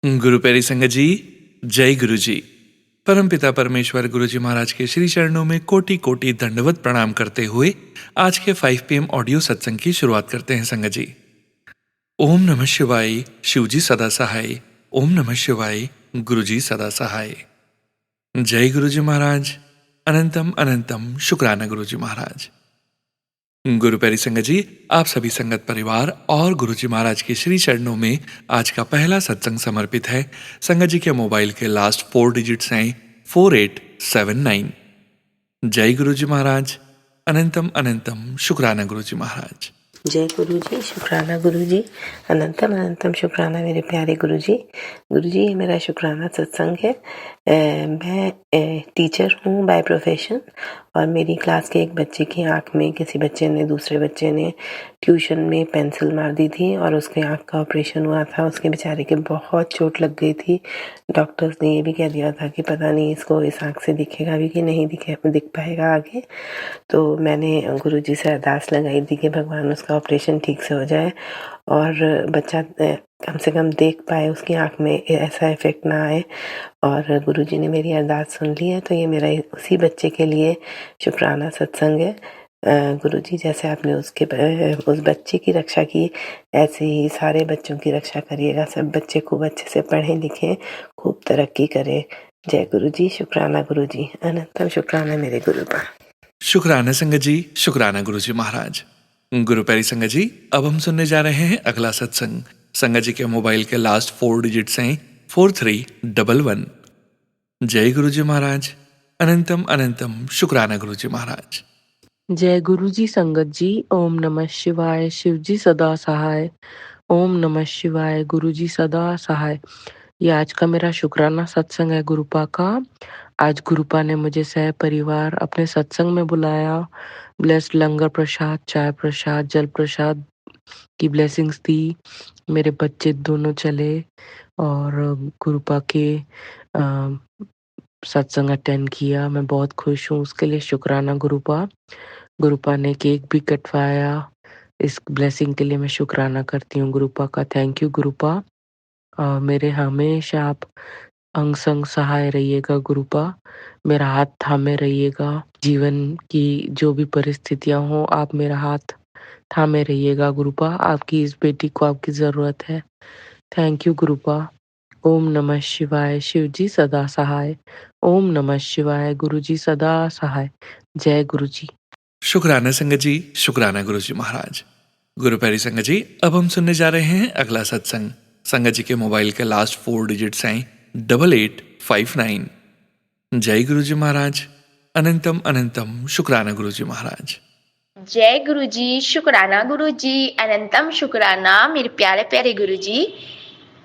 गुरु प्यारी संगत जी, जय गुरु जी। परमपिता परमेश्वर गुरु जी महाराज के श्री चरणों में कोटि कोटि दंडवत प्रणाम करते हुए आज के 5 PM ऑडियो सत्संग की शुरुआत करते हैं संगत जी। ओम नमः शिवाय, शिवजी सदा सहाय। ओम नमः शिवाय, गुरु जी सदा सहाय। जय गुरु जी महाराज। अनंतम अनंतम शुक्राना गुरु जी महाराज। गुरु प्यारी संगत जी, आप सभी संगत परिवार और गुरु जी महाराज के श्री चरणों में आज का पहला सत्संग समर्पित है। संगत जी के मोबाइल के लास्ट 4 डिजिट्स हैं 4879। जय गुरु जी महाराज। अनंतम अनंतम शुक्राना गुरु जी महाराज। जय गुरु जी, शुक्राना गुरु जी। अनंतम अनंतम शुक्राना मेरे प्यारे गुरु जी। गुरु जी, ये मेरा शुक्राना सत्संग है। मैं टीचर हूँ बाय प्रोफेशन, और मेरी क्लास के एक बच्चे की आँख में किसी दूसरे बच्चे ने ट्यूशन में पेंसिल मार दी थी और उसके आँख का ऑपरेशन हुआ था। उसके बेचारे के बहुत चोट लग गई थी। डॉक्टर्स ने ये भी कह दिया था कि पता नहीं इसको इस आँख से दिखेगा भी कि नहीं दिख पाएगा आगे। तो मैंने गुरुजी से अरदास लगाई थी कि भगवान उसका ऑपरेशन ठीक से हो जाए और बच्चा कम से कम देख पाए, उसकी आँख में ऐसा इफ़ेक्ट ना आए। और गुरुजी ने मेरी अरदास सुन ली है, तो ये मेरा उसी बच्चे के लिए शुक्राना सत्संग है। गुरुजी, जैसे आपने उस बच्चे की रक्षा की, ऐसे ही सारे बच्चों की रक्षा करिएगा। सब बच्चे खूब अच्छे से पढ़ें लिखें, खूब तरक्की करें। जय गुरुजी, शुक्राना गुरुजी, अनंतम शुक्राना मेरे गुरु पर। शुक्राना संगत जी, शुक्राना गुरु जी महाराज। गुरु प्यारी संगत जी, अब हम सुनने जा रहे हैं अगला सत्संग। संगत जी के मोबाइल के लास्ट 4 डिजिट्स हैं 4311। जय गुरु जी महाराज। अनंतम अनंतम शुक्राना गुरु जी महाराज। जय गुरु जी संगत जी। ओम नमः शिवाय, शिव जी सदा सहाय। ओम नमः शिवाय, गुरु जी सदा सहाय। ये आज का मेरा शुक्राना सत्संग है गुरुपा का। आज गुरुपा ने मुझे सह परिवार अपने सत्संग में बुलाया। ब्लेस्ड लंगर प्रसाद, चाय प्रसाद, जल प्रसाद की ब्लेसिंग्स दी। मेरे बच्चे दोनों चले और गुरुपा के सत्संग अटेंड किया। मैं बहुत खुश हूँ, उसके लिए शुक्राना गुरुपा। गुरुपा ने केक भी कटवाया। इस ब्लेसिंग के लिए मैं शुक्राना करती हूँ गुरुपा का। Thank you गुरुपा। मेरे हमेशा आप अंग संग सहाय रहिएगा गुरुपा। मेरा हाथ थामे रहिएगा। जीवन की जो भी परिस्थितियां हो, आप मेरा हाथ थामे रहिएगा गुरुपा। आपकी इस बेटी को आपकी जरूरत है। Thank you गुरुपा। ओम नमः शिवाय, शिव जी सदा सहाय। ओम नमः शिवाय, गुरु जी सदा सहाय। जय गुरु जी। शुक्राना संगत जी, शुक्राना गुरु जी महाराज। गुरु प्यारी संगत जी, अब हम सुनने जा रहे हैं अगला सत्संग। संगत जी के मोबाइल के लास्ट 4 डिजिट्स हैं 8859। जय गुरु जी महाराज। अनंतम अनंतम शुक्राना गुरु जी महाराज। जय गुरु जी, शुक्राना गुरु जी, अनंतम शुक्राना मेरे प्यारे प्यारे गुरु जी,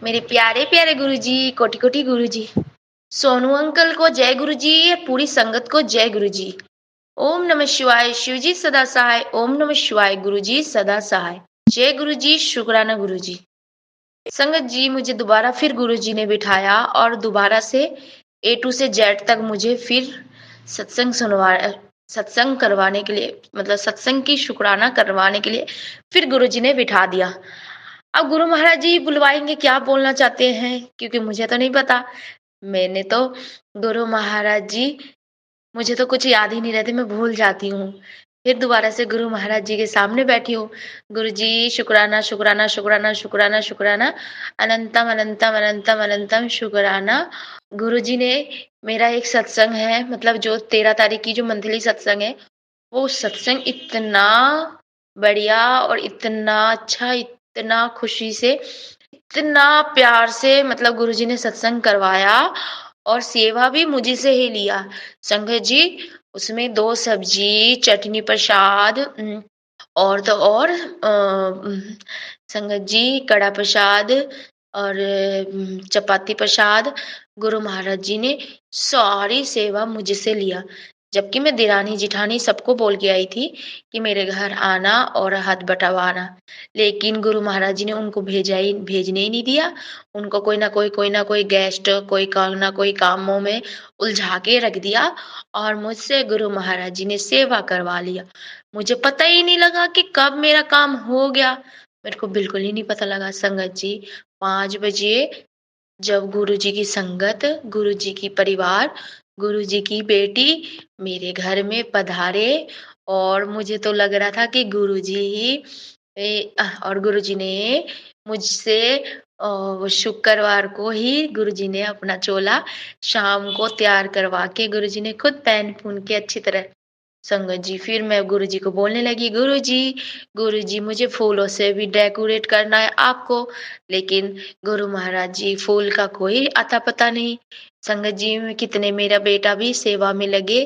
मेरे प्यारे प्यारे गुरु जी, कोटि कोटि गुरु जी। सोनू अंकल को जय गुरु जी, पूरी संगत को जय गुरु जी। ओम नमः शिवाय, शिव जी सदा सहाय। ओम नमः शिवाय, गुरु जी सदा सहाय। जय गुरु जी, शुक्राना गुरु जी। संगत जी, मुझे दोबारा फिर गुरु जी ने बिठाया और दोबारा से A to से Z तक मुझे फिर सत्संग करवाने के लिए, मतलब सत्संग की शुक्राना करवाने के लिए फिर गुरु जी ने बिठा दिया। अब गुरु महाराज जी बुलवाएंगे, क्या बोलना चाहते हैं, क्योंकि मुझे तो नहीं पता। मैंने तो गुरु महाराज जी, मुझे तो कुछ याद ही नहीं रहते, मैं भूल जाती हूँ। फिर दोबारा से गुरु महाराज जी के सामने बैठी हूँ। गुरु जी, शुक्राना शुक्राना शुक्राना शुक्राना शुक्राना, अनंतम अनंतम अनंतम अनंतम शुक्राना। गुरु जी ने मेरा एक सत्संग है, मतलब जो 13 तारीख की जो मंथली सत्संग है, वो सत्संग इतना बढ़िया और इतना अच्छा, इतना खुशी से, इतना प्यार से, मतलब गुरु जी ने सत्संग करवाया और सेवा भी मुझे से ही लिया। संगत जी, उसमें 2 सब्जी, चटनी, प्रसाद, और तो और संगत जी कड़ा प्रसाद और चपाती प्रसाद, गुरु महाराज जी ने सारी सेवा मुझसे लिया। जबकि मैं दिरानी जिठानी सबको बोल के आई थी कि मेरे घर आना और हाथ बटावाना, लेकिन गुरु महाराज जी ने उनको भेजने ही नहीं दिया। उनको कोई ना कोई गेस्ट, ना कोई कामों में उलझा के रख दिया और मुझसे गुरु महाराज जी ने सेवा करवा लिया। मुझे पता ही नहीं लगा कि कब मेरा काम हो गया। मेरे को बिल्कुल ही नहीं पता लगा। संगत जी, 5 बजे जब गुरुजी की संगत, गुरुजी की परिवार, गुरुजी की बेटी मेरे घर में पधारे और मुझे तो लग रहा था कि गुरुजी ही और गुरुजी ने मुझसे वो शुक्रवार को ही गुरुजी ने अपना चोला शाम को तैयार करवा के गुरुजी ने खुद पहन-पून के अच्छी तरह संगत जी, फिर मैं गुरुजी को बोलने लगी, गुरुजी मुझे फूलों से भी डेकोरेट करना है आपको। लेकिन गुरु महाराज जी फूल का कोई अता-पता नहीं। संगत जी में कितने मेरा बेटा भी सेवा में लगे,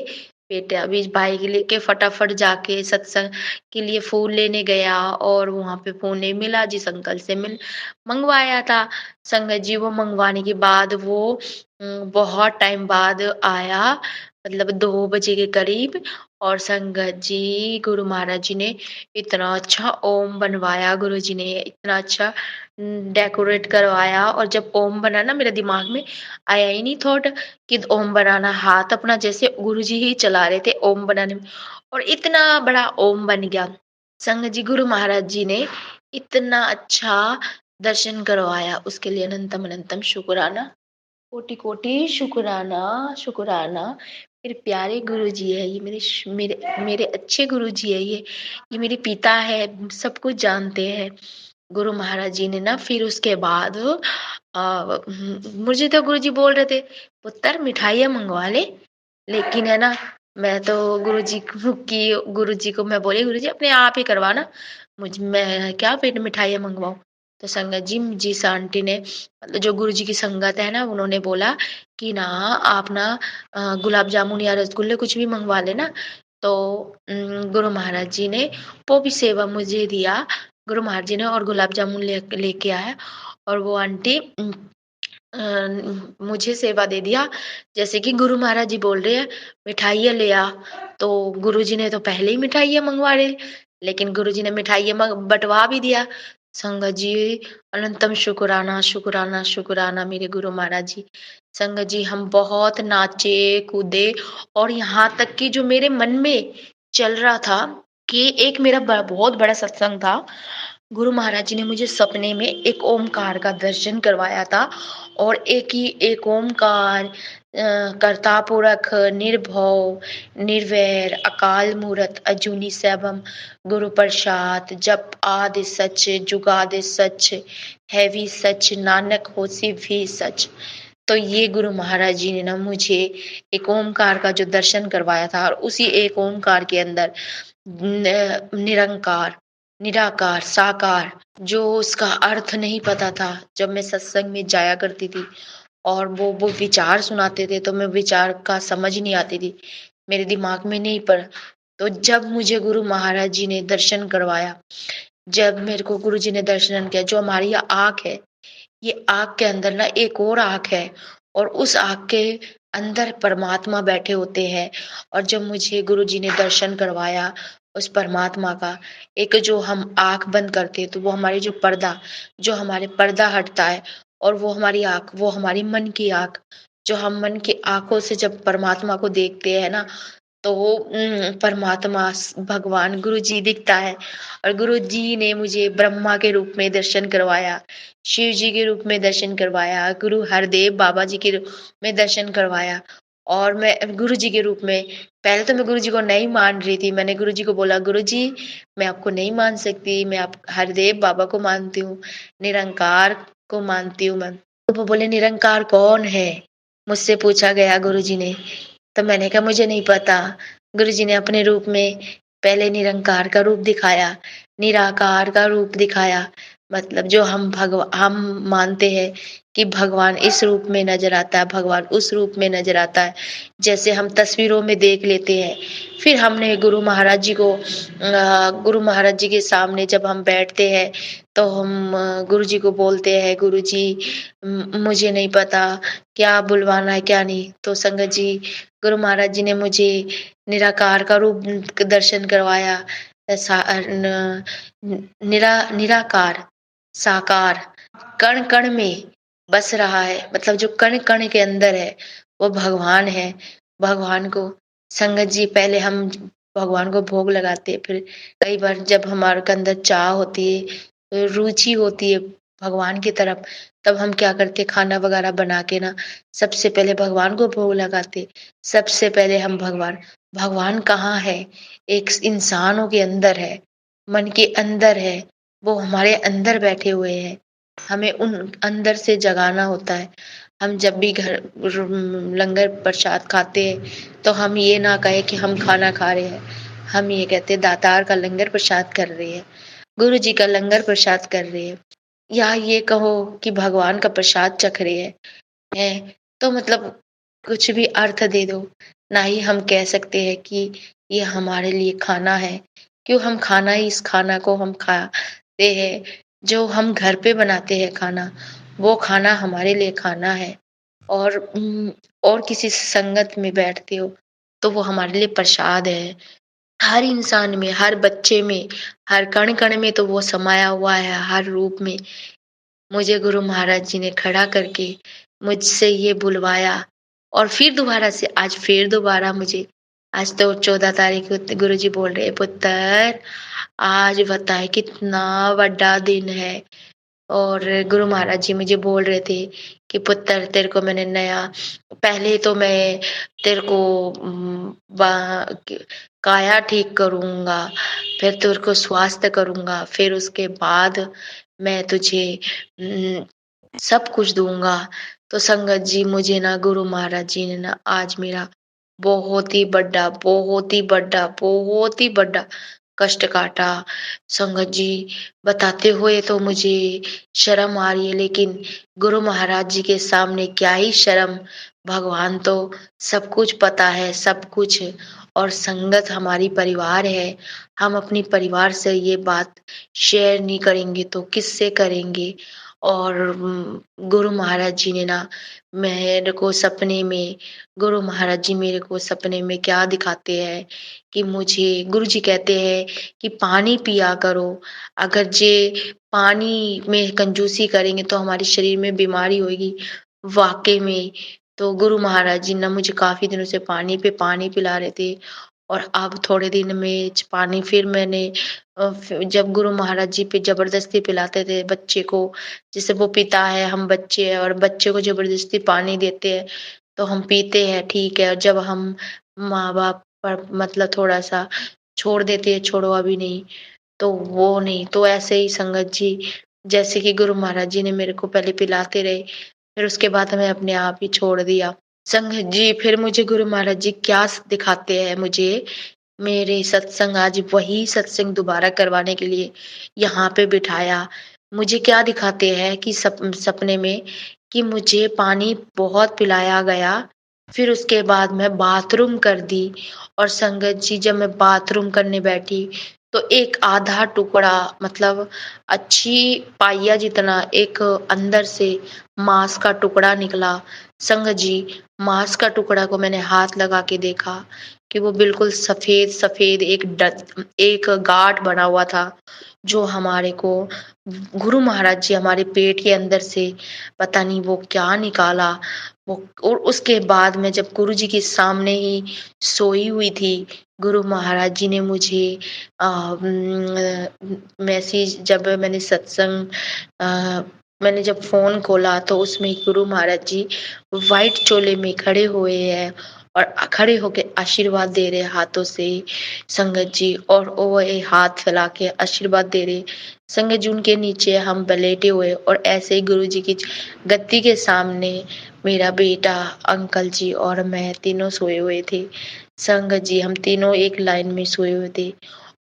बेटा भी बाइक लेके फटाफट जाके सत्संग के लिए फूल लेने गया और वहाँ पे फूल नहीं मिला, जिस अंकल से मिल मँगवाया था। संगत जी वो मँगवाने के बाद वो बहुत टाइम बाद आया, मतलब 2 बजे के करीब और संगत जी, गुरु महाराज जी ने इतना अच्छा ओम बनवाया, गुरुजी ने इतना अच्छा डेकोरेट करवाया और जब ओम बना ना मेरे दिमाग में आया ही नहीं थॉट कि ओम बनाना, हाथ अपना जैसे गुरुजी ही चला रहे थे ओम बनाने में और इतना बड़ा ओम बन गया। संगत जी, गुरु महाराज जी ने इतना अच्छा दर्शन करवाया, उसके लिए अनंतम अनंतम शुक्राना, कोटि-कोटि शुक्राना, शुक्राना। मेरे प्यारे गुरुजी है ये, मेरे मेरे अच्छे गुरुजी है ये मेरे पिता है, सब कुछ जानते हैं। गुरु महाराज जी ने ना फिर उसके बाद मुझे तो गुरुजी बोल रहे थे, "पुत्र मिठाइयाँ मँगवा ले।" लेकिन है ना, मैं तो गुरुजी को मैं बोली, "गुरुजी अपने आप ही करवाना, मैं क्या फिर मिठाइयाँ मँगवाऊँ?" तो संगत जी, जिस आंटी ने मतलब जो गुरुजी की संगत है ना, उन्होंने बोला कि ना आप ना गुलाब जामुन या रसगुल्ले कुछ भी मँगवा लेना। तो गुरु महाराज जी ने वो भी सेवा मुझे दिया। गुरु महाराज जी ने और गुलाब जामुन लेके आया और वो आंटी मुझे सेवा दे दिया। जैसे कि गुरु महाराज जी बोल रहे हैं, मिठाइयाँ ले आ, तो गुरुजी ने तो पहले ही मिठाइयाँ मँगवा ली, लेकिन गुरुजी ने मिठाइयाँ बँटवा भी दिया। संगत जी, अनंतम शुक्राना, शुक्राना, शुक्राना मेरे गुरु महाराज जी। संगत जी, हम बहुत नाचे, कूदे और यहाँ तक कि जो मेरे मन में चल रहा था कि एक मेरा बहुत बड़ा सत्संग था। गुरु महाराज जी ने मुझे सपने में एक ओमकार का दर्शन करवाया था और एक ओमकार कर्ता पुरख निर्भव निर्वैर अकाल मूरत अजूनी सैभम गुरु प्रसाद जप आदि सच जुगादि सच है भी सच नानक होसी भी सच। तो ये गुरु महाराज जी ने ना मुझे एक ओमकार का जो दर्शन करवाया था और उसी एक ओमकार के अंदर निरंकार निराकार साकार, जो उसका अर्थ नहीं पता था, जब मैं सत्संग में जाया करती थी और वो विचार सुनाते थे तो मैं विचार का समझ नहीं आती थी, मेरे दिमाग में नहीं पड़ा। तो जब मुझे गुरु महाराज जी ने दर्शन करवाया, जब मेरे को गुरु जी ने दर्शन किया, जो हमारी आँख है, ये आँख के अंदर ना एक और आँख है और उस आँख के अंदर परमात्मा बैठे होते हैं और जब मुझे गुरुजी ने दर्शन करवाया उस परमात्मा का, एक जो हम आँख बंद करते हैं तो वो हमारी जो हमारे पर्दा हटता है और वो हमारी आँख, वो हमारी मन की आँख, जो हम मन की आँखों से जब परमात्मा को देखते हैं ना, तो परमात्मा भगवान गुरु जी दिखता है और गुरु जी ने मुझे ब्रह्मा के रूप में दर्शन करवाया, शिव जी के रूप में दर्शन करवाया, गुरु हरदेव बाबा जी के रूप में दर्शन करवाया और मैं गुरु जी के रूप में पहले तो मैं गुरु जी को नहीं मान रही थी। मैंने गुरु जी को बोला, गुरु जी मैं आपको नहीं मान सकती, मैं आप हरदेव बाबा को मानती हूँ, निरंकार को मानती हूँ मैं। तो वो बोले निरंकार कौन है? मुझसे पूछा गया गुरु जी ने। तो मैंने कहा मुझे नहीं पता। गुरुजी ने अपने रूप में पहले निरंकार का रूप दिखाया, निराकार का रूप दिखाया। मतलब जो हम मानते हैं कि भगवान इस रूप में नज़र आता है, भगवान उस रूप में नज़र आता है, जैसे हम तस्वीरों में देख लेते हैं। फिर हमने गुरु महाराज जी के सामने जब हम बैठते हैं, तो हम गुरुजी को बोलते हैं, गुरुजी मुझे नहीं पता क्या बुलवाना है, क्या नहीं। तो संगत जी, गुरु महाराज जी ने मुझे निराकार का रूप दर्शन करवाया, निराकार साकार कण कण में बस रहा है, मतलब जो कण कण के अंदर है वो भगवान है। भगवान को संगत जी, पहले हम भगवान को भोग लगाते हैं, फिर कई बार जब हमारे के अंदर चाह होती है, रुचि होती है भगवान की तरफ, तब हम क्या करते, खाना वगैरह बना के ना सबसे पहले भगवान को भोग लगाते। सबसे पहले हम भगवान कहाँ है? एक इंसानों के अंदर है, मन के अंदर है, वो हमारे अंदर बैठे हुए हैं। हमें उन अंदर से जगाना होता है। हम जब भी लंगर प्रसाद खाते हैं तो हम ये ना कहें कि हम खाना खा रहे हैं, हम ये कहते हैं दातार का लंगर प्रसाद कर रहे हैं, गुरु जी का लंगर प्रसाद कर रहे हैं, या ये कहो कि भगवान का प्रसाद चख रहे हैं, तो मतलब कुछ भी अर्थ दे दो, ना ही हम कह सकते हैं कि ये हमारे लिए खाना है। क्यों हम खाना ही इस खाना को हम खाते हैं, जो हम घर पे बनाते हैं खाना, वो खाना हमारे लिए खाना है। और और किसी संगत में बैठते हो, तो वो हमारे लिए प्रसाद है। हर इंसान में, हर बच्चे में, हर कण-कण में तो वो समाया हुआ है, हर रूप में। मुझे गुरु महाराज जी ने खड़ा करके मुझसे ये बुलवाया, और फिर दोबारा से आज फिर दोबारा मुझे, आज तो 14 तारीख को गुरु जी बोल रहे, पुत्र आज बताए कितना बड़ा दिन है। और गुरु महाराज जी मुझे बोल रहे थे कि पुत्र तेरे को मैंने नया, पहले तो मैं तेरे को काया ठीक करूंगा, फिर तेरे को स्वास्थ्य करूंगा, फिर उसके बाद मैं तुझे सब कुछ दूंगा। तो संगत जी, मुझे ना गुरु महाराज जी ने ना आज मेरा बहुत ही बड़ा, बहुत ही बड़ा, बहुत ही बड़ा कष्ट काटा। संगत जी, बताते हुए तो मुझे शर्म आ रही है, लेकिन गुरु महाराज जी के सामने क्या ही शर्म, भगवान तो सब कुछ पता है, सब कुछ। और संगत हमारी परिवार है, हम अपनी परिवार से ये बात शेयर नहीं करेंगे तो किससे करेंगे। और गुरु महाराज जी ने ना मेरे को सपने में, गुरु महाराज जी मेरे को सपने में क्या दिखाते हैं कि मुझे गुरु जी कहते हैं कि पानी पिया करो। अगर जे पानी में कंजूसी करेंगे तो हमारे शरीर में बीमारी होगी। वाक़ई में, तो गुरु महाराज जी ना मुझे काफ़ी दिनों से पानी पे पानी पिला रहे थे, और अब थोड़े दिन में पानी फिर मैंने जब गुरु महाराज जी पे ज़बरदस्ती पिलाते थे बच्चे को, जैसे वो पिता है, हम बच्चे हैं, और बच्चे को ज़बरदस्ती पानी देते हैं, तो हम पीते हैं, ठीक है। और जब हम माँ-बाप पर मतलब थोड़ा-सा छोड़ देते हैं, छोड़ो अभी नहीं, तो वो नहीं। तो ऐसे ही संगत जी, जैसे कि गुरु महाराज जी ने मेरे को पहले पिलाते रहे, फिर उसके बाद मैं अपने आप ही छोड़ दिया। संगत जी, फिर मुझे गुरु महाराज जी क्या दिखाते हैं मुझे, मेरे सत्संग, आज वही सत्संग दोबारा करवाने के लिए यहाँ पे बिठाया। मुझे क्या दिखाते हैं कि सपने में कि मुझे पानी बहुत पिलाया गया, फिर उसके बाद मैं बाथरूम कर दी, और संगत जी जब मैं बाथरूम करने बैठी, तो एक आधा टुकड़ा, मतलब अच्छी पाइया जितना एक अंदर से मांस का टुकड़ा निकला। संगत जी, मांस का टुकड़ा को मैंने हाथ लगा के देखा कि वो बिल्कुल सफ़ेद-सफ़ेद एक गाँठ बना हुआ था, जो हमारे को गुरु महाराज जी हमारे पेट के अंदर से पता नहीं वो क्या निकाला। वो, और उसके बाद मैं जब गुरु जी के सामने ही सोई हुई थी, गुरु महाराज जी ने मुझे मैसेज, जब मैंने सत्संग मैंने जब फ़ोन खोला तो उसमें गुरु महाराज जी व्हाइट चोले में खड़े हुए हैं, और खड़े होके आशीर्वाद दे रहे हाथों से संगत जी, और वो ये हाथ फैला के आशीर्वाद दे रहे संगत जी। उनके नीचे हम लेटे हुए, और ऐसे ही गुरु जी की गद्दी के सामने मेरा बेटा, अंकल जी और मैं तीनों सोए हुए थे। संगत जी, हम तीनों एक लाइन में सोए हुए थे,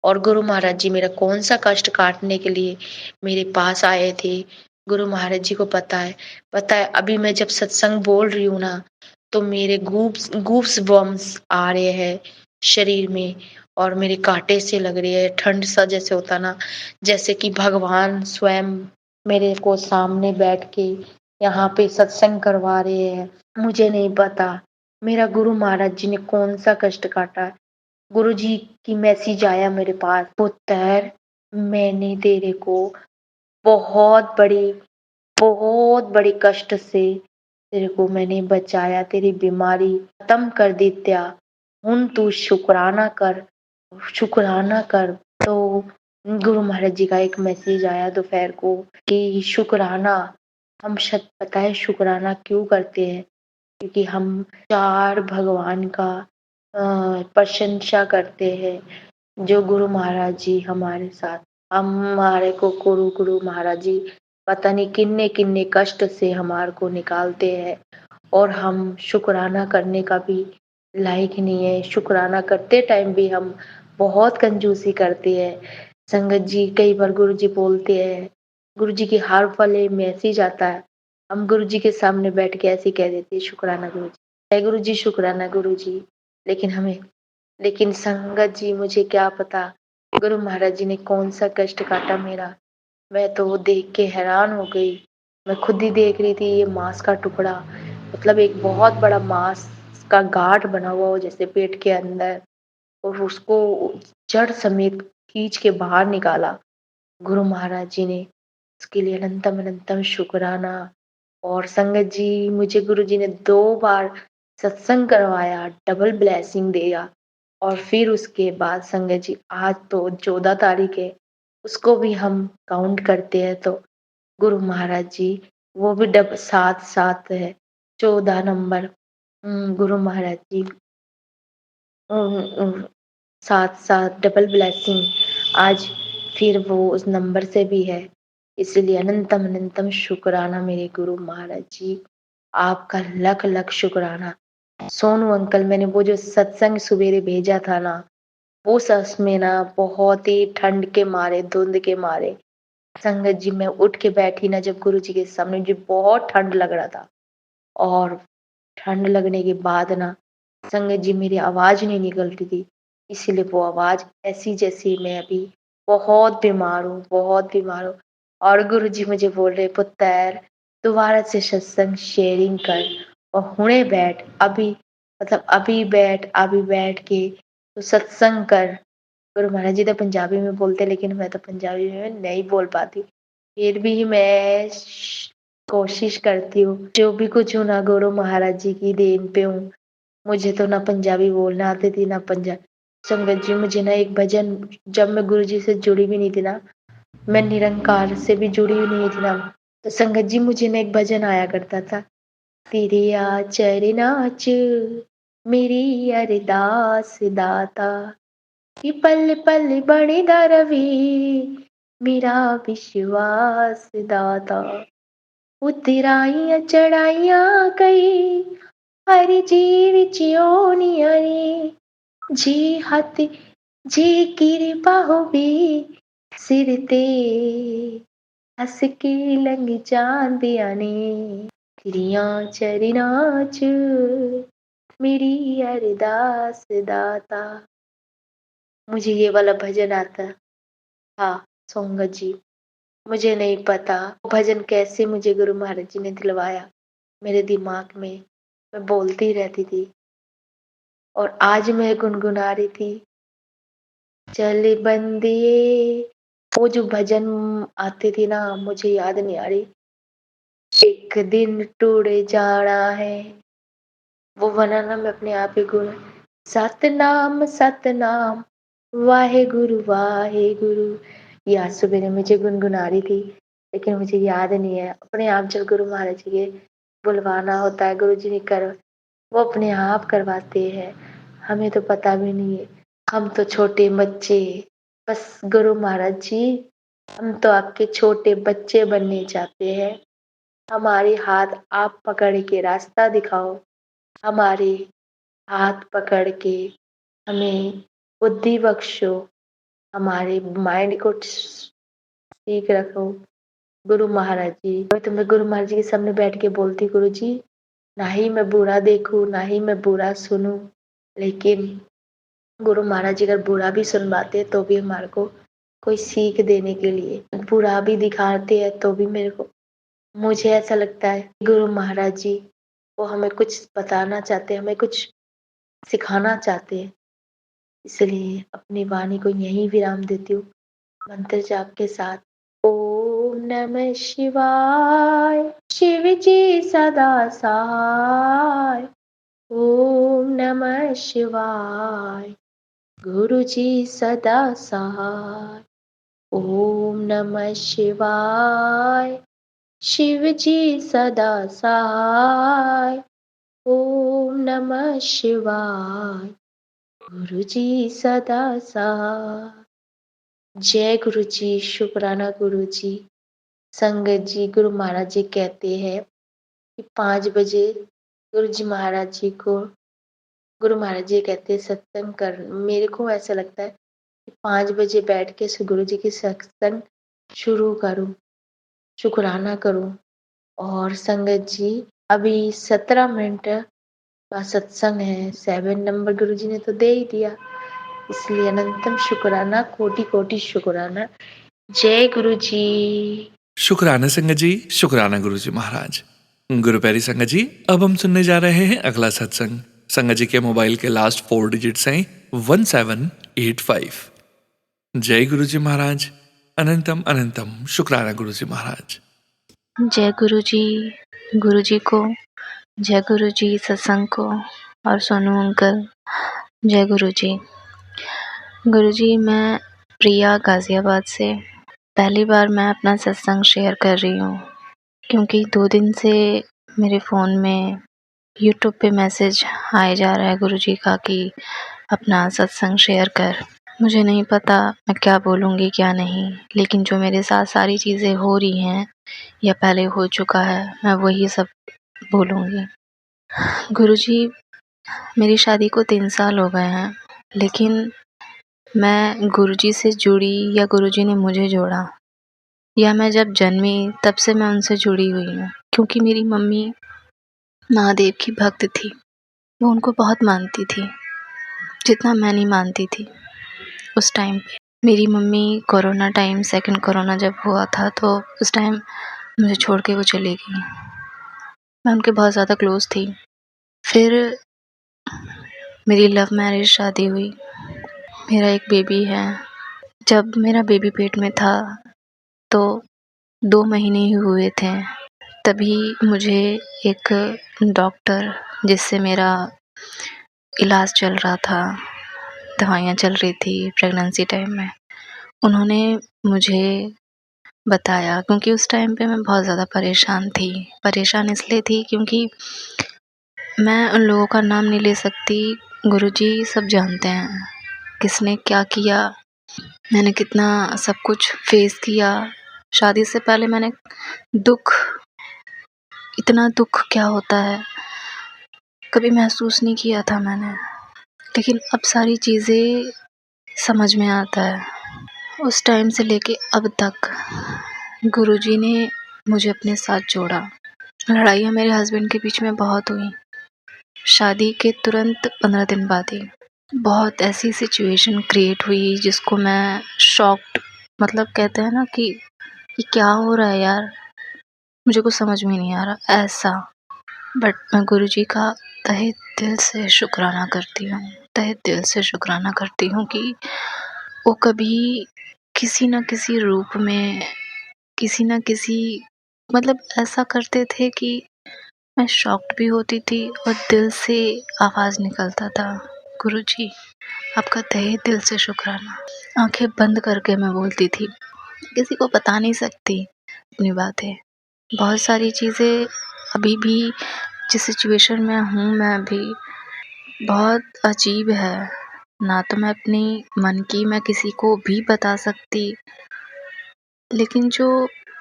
और गुरु महाराज जी मेरा कौन सा कष्ट काटने के लिए मेरे पास आए थे, गुरु महाराज जी को पता है। अभी मैं जब सत्संग बोल रही हूँ ना, तो मेरे गूब्स बम्स आ रहे हैं शरीर में, और मेरे कांटे से लग रही है, ठंड सा जैसे होता ना, जैसे कि भगवान स्वयं मेरे को सामने बैठ के यहाँ पे सत्संग करवा रहे हैं। मुझे नहीं पता मेरा गुरु महाराज जी ने कौन सा कष्ट काटा है। गुरु जी की मैसेज आया मेरे पास, पुत्र मैंने तेरे को बहुत बड़ी, बहुत बड़ी कष्ट से तेरे को मैंने बचाया, तेरी बीमारी खत्म कर दित्या। हुन तू शुकराना कर, शुकराना कर। तो गुरु महाराज जी का एक मैसेज आया दोपहर को कि शुक्राना, हम पता है शुक्राना क्यों करते हैं? क्योंकि हम 4 भगवान का प्रशंसा करते हैं, जो गुरु महाराज जी हमारे साथ हमारे को गुरु महाराज जी पता नहीं किन्ने-किन्ने कष्ट से हमारे को निकालते हैं और हम शुक्राना करने का भी लायक ही नहीं है। शुक्राना करते टाइम भी हम बहुत कंजूसी करते हैं। संगत जी कई बार गुरु जी बोलते हैं, गुरु जी की हर पल मैसेज आता है, हम गुरु जी के सामने बैठ के ऐसे ही कह देते हैं शुक्राना गुरु जी, जय गुरु जी, शुक्राना गुरु जी। लेकिन संगत जी मुझे क्या पता गुरु महाराज जी ने कौन सा कष्ट काटा मेरा। मैं तो वो देख के हैरान हो गई। मैं खुद ही देख रही थी ये मांस का टुकड़ा, मतलब एक बहुत बड़ा मांस का गाँठ बना हुआ हो जैसे पेट के अंदर, और उसको जड़ समेत खींच के बाहर निकाला गुरु महाराज जी ने। उसके लिए अनंतम अनंतम शुक्राना। और संगत जी मुझे गुरु जी ने 2 बार सत्संग करवाया, डबल ब्लेसिंग दिया। और फिर उसके बाद संगत जी आज तो 14 तारीख है, उसको भी हम काउंट करते हैं तो गुरु महाराज जी वो भी साथ साथ है 14 नंबर। गुरु महाराज जी साथ साथ डबल ब्लेसिंग आज फिर वो उस नंबर से भी है। इसलिए अनंतम अनंतम शुक्राना मेरे गुरु महाराज जी, आपका लख लख शुक्राना। सोनू अंकल, मैंने वो जो सत्संग सवेरे भेजा था ना, वो सच में ना बहुत ही ठंड के मारे, धुंध के मारे संगत जी मैं उठ के बैठी ना जब गुरु जी के सामने, मुझे बहुत ठंड लग रहा था। और ठंड लगने के बाद ना संगत जी मेरी आवाज नहीं निकल रही थी, इसीलिए वो आवाज ऐसी जैसी मैं अभी बहुत बीमार हूँ, बहुत बीमार हूँ। और गुरु जी मुझे बोल रहे पुत्र दोबारा से सत्संग शेयरिंग कर और हुणे बैठ, अभी मतलब अभी बैठ के तो सत्संग कर। गुरु महाराज जी तो पंजाबी में बोलते, लेकिन मैं तो पंजाबी में नहीं बोल पाती, फिर भी मैं कोशिश करती हूँ। जो भी कुछ हूँ ना गुरु महाराज जी की देन पे हूँ। मुझे तो ना पंजाबी बोलना आती थी ना पंजाबी। संगत जी मुझे ना एक भजन, जब मैं गुरु जी से जुड़ी भी नहीं थी ना, मैं निरंकार से भी जुड़ी हुई नहीं थी ना, तो संगत जी मुझे ना एक भजन आया करता था, तेरे आचरना च मेरी अरदास दाता, कि पल पल बणदा रवे मेरा विश्वास दाता, उतराइयां चढ़ाइयां कई हर जीव जियोनिया रे, जी हथ जी किरपा होवे सिर ते हस के लंघ जांदियां ने, तेरियां चरनां च मेरी अरदास दाता। मुझे ये वाला भजन आता था संगत जी, मुझे नहीं पता वो भजन कैसे मुझे गुरु महाराज जी ने दिलवाया मेरे दिमाग में, मैं बोलती रहती थी और आज मैं गुनगुना रही थी, चल बंदिए। वो जो भजन आते थे ना मुझे याद नहीं आ रही, एक दिन टूट जाना है, वो बनाना मैं अपने आप ही गुण, सतनाम वाहे गुरु, या सुबह मुझे गुनगुना रही थी, लेकिन मुझे याद नहीं है। अपने आप जब गुरु महाराज जी के बुलवाना होता है, गुरु जी ने कर वो अपने आप करवाते हैं, हमें तो पता भी नहीं है, हम तो छोटे बच्चे। बस गुरु महाराज जी हम तो आपके छोटे बच्चे बनने चाहते हैं, हमारे हाथ आप पकड़ के रास्ता दिखाओ, हमारे हाथ पकड़ के हमें बुद्धि बख्शो, हमारे माइंड को ठीक रखो गुरु महाराज जी। तो मैं गुरु महाराज जी के सामने बैठ के बोलती, गुरु जी ना ही मैं बुरा देखूं ना ही मैं बुरा सुनूं, लेकिन गुरु महाराज जी अगर बुरा भी सुनवाते तो भी हमारे को कोई सीख देने के लिए, बुरा भी दिखाते हैं तो भी मेरे को, मुझे ऐसा लगता है गुरु महाराज जी वो हमें कुछ बताना चाहते हैं, हमें कुछ सिखाना चाहते हैं। इसलिए अपनी वाणी को यहीं विराम देती हूँ मंत्र जाप के साथ। ओम नमः शिवाय, शिव जी सदा सहाय। ओम नमः शिवाय, गुरु जी सदा सहाय। ओम नमः शिवाय। शिव जी सदा सहाय। ओम नमः शिवाय। गुरु जी सदा सहाय। जय गुरु जी, शुक्राना गुरु जी। संगत जी, गुरु महाराज जी कहते हैं कि 5 बजे गुरु जी महाराज जी को गुरु महाराज जी कहते हैं सत्संग कर। मेरे को ऐसा लगता है कि 5 बजे बैठ के गुरु जी की सत्संग शुरू करूं, शुक्राना करूं। और संगत जी, अभी 17 मिनट का सत्संग है। 7 नंबर गुरु जी ने तो दे ही दिया, इसलिए अनंतम शुक्राना, कोटि कोटि शुक्राना। जय गुरु जी। शुक्राना संगत जी, शुक्राना गुरु जी महाराज। गुरु प्यारी संगत जी, अब हम सुनने जा रहे हैं अगला सत्संग। संगत जी के मोबाइल के लास्ट 4 डिजिट्स हैं 1785। जय गुरु जी महाराज। अनंतम अनंतम शुक्राना गुरु जी महाराज। जय गुरु जी को, जय गुरु जी सत्संग को और सोनू अंकल, जय गुरु जी। गुरु जी, मैं प्रिया गाज़ियाबाद से पहली बार मैं अपना सत्संग शेयर कर रही हूँ, क्योंकि 2 दिन से मेरे फ़ोन में यूट्यूब पे मैसेज आए जा रहा है गुरु जी का कि अपना सत्संग शेयर कर। मुझे नहीं पता मैं क्या बोलूँगी क्या नहीं, लेकिन जो मेरे साथ सारी चीज़ें हो रही हैं या पहले हो चुका है, मैं वही सब बोलूँगी। गुरुजी, मेरी शादी को 3 साल हो गए हैं, लेकिन मैं गुरुजी से जुड़ी या गुरुजी ने मुझे जोड़ा, या मैं जब जन्मी तब से मैं उनसे जुड़ी हुई हूँ, क्योंकि मेरी मम्मी महादेव की भक्त थी। वो उनको बहुत मानती थी, जितना मैं नहीं मानती थी उस टाइम पे। मेरी mummy corona time, second corona जब हुआ था, तो उस टाइम मुझे छोड़ के वो चली गई। मैं उनके बहुत ज़्यादा क्लोज़ थी। फिर मेरी लव मैरिज शादी हुई। मेरा एक बेबी है। जब मेरा बेबी पेट में था तो 2 महीने ही हुए थे, तभी मुझे एक डॉक्टर, जिससे मेरा इलाज चल रहा था, दवाइयाँ चल रही थी प्रेगनेंसी टाइम में, उन्होंने मुझे बताया, क्योंकि उस टाइम पे मैं बहुत ज़्यादा परेशान थी। परेशान इसलिए थी क्योंकि मैं उन लोगों का नाम नहीं ले सकती, गुरुजी सब जानते हैं किसने क्या किया, मैंने कितना सब कुछ फेस किया। शादी से पहले मैंने इतना दुख क्या होता है कभी महसूस नहीं किया था मैंने, लेकिन अब सारी चीज़ें समझ में आता है। उस टाइम से लेके अब तक गुरुजी ने मुझे अपने साथ जोड़ा। लड़ाइयाँ मेरे हस्बैंड के बीच में बहुत हुई, शादी के तुरंत 15 दिन बाद ही बहुत ऐसी सिचुएशन क्रिएट हुई जिसको मैं शॉक्ड, मतलब कहते हैं ना कि ये क्या हो रहा है यार, मुझे कुछ समझ में नहीं आ रहा ऐसा। बट मैं गुरुजी का तहे दिल से शुक्राना करती हूँ, तहे दिल से शुक्राना करती हूँ कि वो कभी किसी न किसी रूप में, किसी न किसी, मतलब ऐसा करते थे कि मैं शॉक्ड भी होती थी और दिल से आवाज़ निकलता था, गुरुजी आपका तहे दिल से शुक्राना। आंखें बंद करके मैं बोलती थी, किसी को बता नहीं सकती अपनी बातें। बहुत सारी चीज़ें अभी भी जिस सिचुएशन में हूँ मैं अभी, बहुत अजीब है। ना तो मैं अपनी मन की मैं किसी को भी बता सकती, लेकिन जो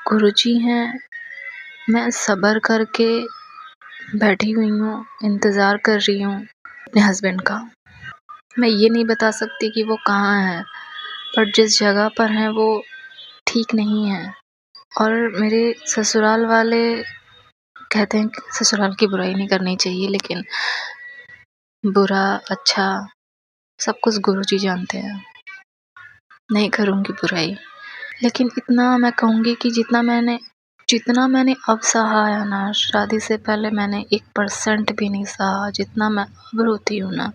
गुरुजी हैं, मैं सब्र करके बैठी हुई हूँ, इंतज़ार कर रही हूँ अपने हस्बैंड का। मैं ये नहीं बता सकती कि वो कहाँ है, पर जिस जगह पर हैं वो ठीक नहीं है। और मेरे ससुराल वाले कहते हैं कि ससुराल की बुराई नहीं करनी चाहिए, लेकिन बुरा अच्छा सब कुछ गुरुजी जानते हैं, नहीं करूँगी बुराई। लेकिन इतना मैं कहूँगी कि जितना मैंने अब सहा है ना, शादी से पहले मैंने 1% भी नहीं सहा। जितना मैं अब रोती हूँ ना,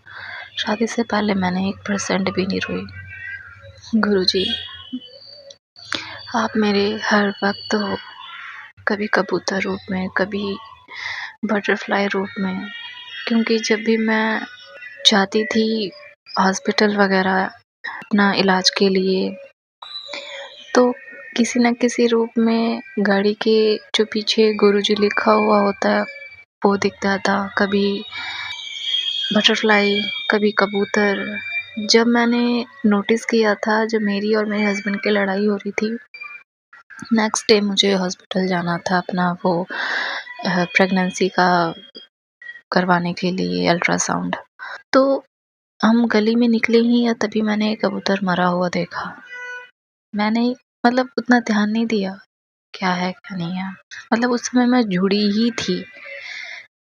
शादी से पहले मैंने 1% भी नहीं रोई। गुरुजी आप मेरे हर वक्त हो, कभी कबूतर रूप में, कभी बटरफ्लाई रूप में, क्योंकि जब भी मैं जाती थी हॉस्पिटल वगैरह अपना इलाज के लिए, किसी न किसी रूप में गाड़ी के जो पीछे गुरुजी लिखा हुआ होता है वो दिखता था। कभी बटरफ्लाई, कभी कबूतर। जब मैंने नोटिस किया था जब मेरी और मेरे हस्बैंड की लड़ाई हो रही थी, नेक्स्ट डे मुझे हॉस्पिटल जाना था अपना वो प्रेगनेंसी का करवाने के लिए अल्ट्रासाउंड। तो हम गली में निकले ही या तभी मैंने एक कबूतर मरा हुआ देखा। मैंने मतलब उतना ध्यान नहीं दिया क्या है क्या नहीं है, मतलब उस समय मैं जुड़ी ही थी,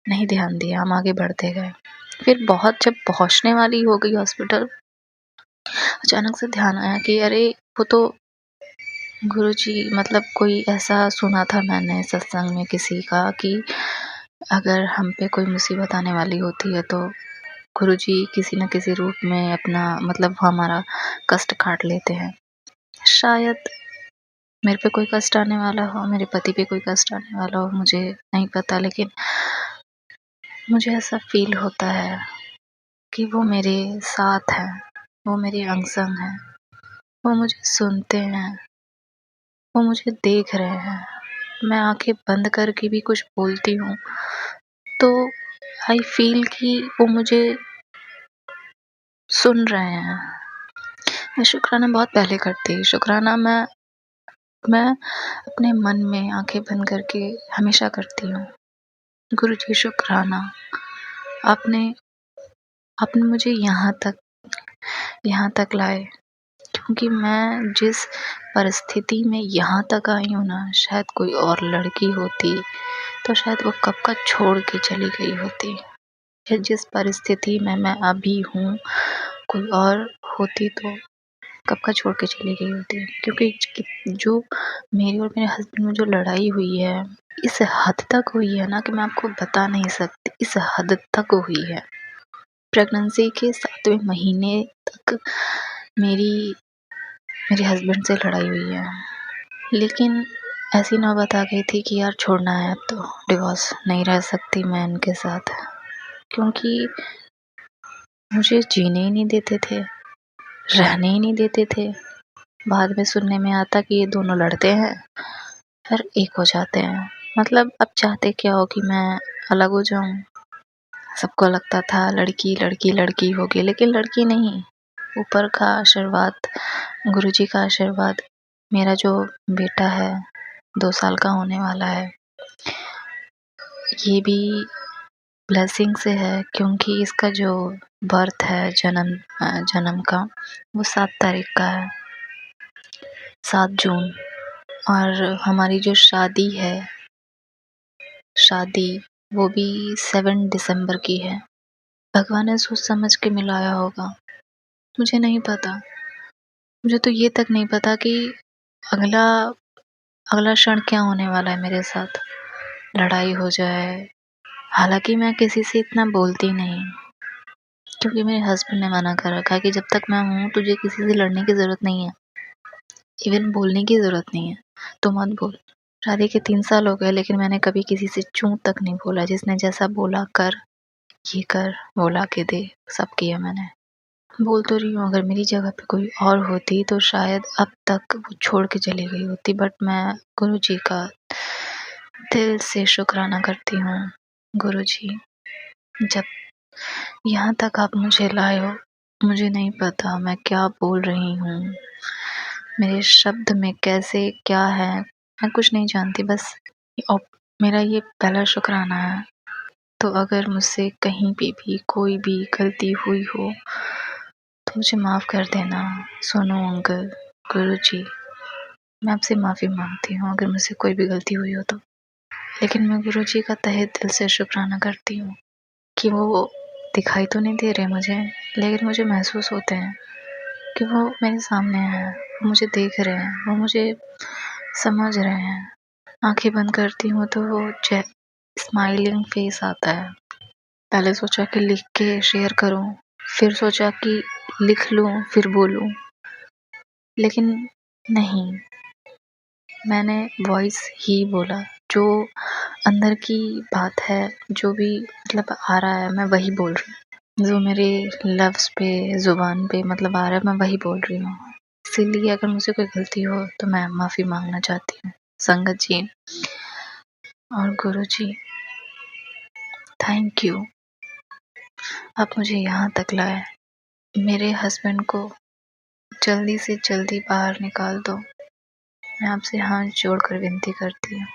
नहीं ध्यान दिया, हम आगे बढ़ते गए। फिर बहुत जब पहुंचने वाली हो गई हॉस्पिटल, अचानक से ध्यान आया कि अरे वो तो गुरुजी, मतलब कोई ऐसा सुना था मैंने सत्संग में किसी का कि अगर हम पे कोई मुसीबत आने वाली होती है तो गुरुजी किसी न किसी रूप में अपना मतलब हमारा कष्ट काट लेते हैं। शायद मेरे पे कोई कष्ट आने वाला हो, मेरे पति पे कोई कष्ट आने वाला हो, मुझे नहीं पता, लेकिन मुझे ऐसा फ़ील होता है कि वो मेरे साथ हैं, वो मेरे अंग-संग हैं, वो मुझे सुनते हैं, वो मुझे देख रहे हैं। मैं आँखें बंद करके भी कुछ बोलती हूँ, तो आई फ़ील कि वो मुझे सुन रहे हैं। मैं शुक्राना बहुत पहले करती, शुक्राना मैं अपने मन में आँखें बंद करके हमेशा करती हूँ। गुरुजी शुक्राना, आपने आपने मुझे यहाँ तक लाए, क्योंकि मैं जिस परिस्थिति में यहाँ तक आई हूँ ना, शायद कोई और लड़की होती तो शायद वो कब का छोड़ के चली गई होती। या जिस परिस्थिति में मैं अभी हूँ, कोई और होती तो कब का छोड़ के चली गई होती। क्योंकि जो मेरी और मेरे हस्बैंड में जो लड़ाई हुई है, इस हद तक हुई है ना कि मैं आपको बता नहीं सकती, इस हद तक हुई है। प्रेगनेंसी के 7वें महीने तक मेरे हस्बैंड से लड़ाई हुई है, लेकिन ऐसी नौबत आ गई थी कि यार छोड़ना है, अब तो डिवोर्स, नहीं रह सकती मैं इनके साथ, क्योंकि मुझे जीने ही नहीं देते थे, रहने ही नहीं देते थे। बाद में सुनने में आता कि ये दोनों लड़ते हैं फिर एक हो जाते हैं। मतलब अब चाहते क्या हो कि मैं अलग हो जाऊं। सबको लगता था लड़की लड़की लड़की होगी, लेकिन लड़की नहीं। ऊपर का आशीर्वाद, गुरुजी का आशीर्वाद, मेरा जो बेटा है 2 साल का होने वाला है, ये भी ब्लेसिंग से है, क्योंकि इसका जो बर्थ है जन्म का, वो 7 तारीख का है, 7 जून। और हमारी जो शादी वो भी 7 दिसंबर की है। भगवान ने सोच समझ के मिलाया होगा, मुझे नहीं पता। मुझे तो ये तक नहीं पता कि अगला क्षण क्या होने वाला है मेरे साथ। लड़ाई हो जाए, हालांकि मैं किसी से इतना बोलती नहीं, क्योंकि मेरे हस्बैंड ने मना कर रखा है कि जब तक मैं हूँ तुझे किसी से लड़ने की ज़रूरत नहीं है, इवन बोलने की ज़रूरत नहीं है, तो मत बोल। शादी के 3 साल हो गए, लेकिन मैंने कभी किसी से चूँ तक नहीं बोला। जिसने जैसा बोला कर, ये कर, वो ला के दे, सब किया मैंने। बोल तो रही हूँ, अगर मेरी जगह पे कोई और होती तो शायद अब तक वो छोड़ के चली गई होती। बट मैं गुरुजी का दिल से शुक्राना करती हूँ। गुरुजी, जब यहाँ तक आप मुझे लाए हो, मुझे नहीं पता मैं क्या बोल रही हूँ, मेरे शब्द में कैसे क्या है, मैं कुछ नहीं जानती। बस मेरा ये पहला शुक्राना है। तो अगर मुझसे कहीं पे भी कोई भी गलती हुई हो तो मुझे माफ़ कर देना। सोनू अंकल, गुरुजी, मैं आपसे माफ़ी मांगती हूँ अगर मुझसे कोई भी गलती हुई हो तो। लेकिन मैं गुरुजी का तहे दिल से शुक्राना करती हूँ कि वो दिखाई तो नहीं दे रहे मुझे, लेकिन मुझे महसूस होते हैं कि वो मेरे सामने हैं, वो मुझे देख रहे हैं, वो मुझे समझ रहे हैं। आंखें बंद करती हूँ तो वो स्माइलिंग फेस आता है। पहले सोचा कि लिख के शेयर करूँ, फिर सोचा कि लिख लूँ फिर बोलूँ, लेकिन नहीं, मैंने वॉइस ही बोला। जो अंदर की बात है, जो भी मतलब आ रहा है, मैं वही बोल रही हूँ। जो मेरे लफ्ज़ पे, ज़ुबान पे मतलब आ रहा है, मैं वही बोल रही हूँ। इसीलिए अगर मुझसे कोई गलती हो तो मैं माफ़ी मांगना चाहती हूँ संगत जी और गुरु जी। थैंक यू, आप मुझे यहाँ तक लाए। मेरे हस्बैंड को जल्दी से जल्दी बाहर निकाल दो। मैं आपसे हाथ जोड़कर विनती करती हूँ।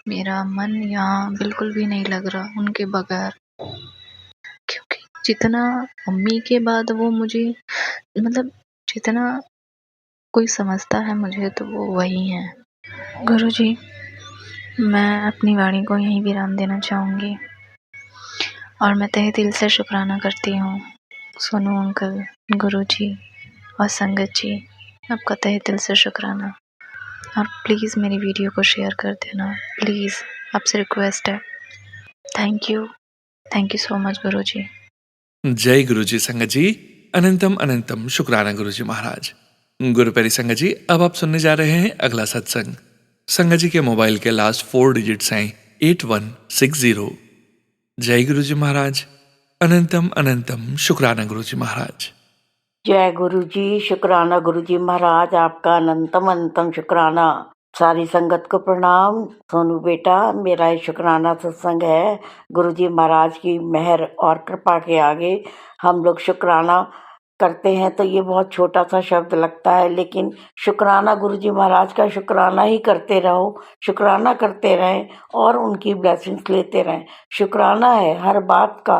मेरा मन यहाँ बिल्कुल भी नहीं लग रहा उनके बगैर, क्योंकि जितना मम्मी के बाद वो मुझे मतलब जितना कोई समझता है मुझे तो वो वही हैं। गुरुजी, मैं अपनी वाणी को यहीं विराम देना चाहूँगी और मैं तहे दिल से शुक्राना करती हूँ सोनू अंकल, गुरुजी और संगत जी, आपका तहे दिल से शुक्राना। और प्लीज़ मेरी वीडियो को शेयर कर देना, प्लीज़, आपसे रिक्वेस्ट है। थैंक यू सो मच गुरुजी। जय गुरुजी संगत जी। अनंतम अनंतम शुक्राना गुरुजी महाराज। गुरुपैरी संगत जी, अब आप सुनने जा रहे हैं अगला सत्संग। संगत जी के मोबाइल के लास्ट 4 डिजिट्स हैं 8160। जय गुरुजी महाराज। अनंतम अनंतम शुक्राना गुरुजी महाराज। जय गुरु जी, शुक्राना गुरु जी महाराज, आपका अनंतम अनंतम शुक्राना। सारी संगत को प्रणाम। सोनू बेटा, मेरा ये शुक्राना सत्संग है। गुरु जी महाराज की मेहर और कृपा के आगे हम लोग शुक्राना करते हैं तो ये बहुत छोटा सा शब्द लगता है, लेकिन शुक्राना गुरु जी महाराज का शुक्राना ही करते रहो, शुक्राना करते रहें और उनकी ब्लेसिंग्स लेते रहें। शुक्राना है हर बात का,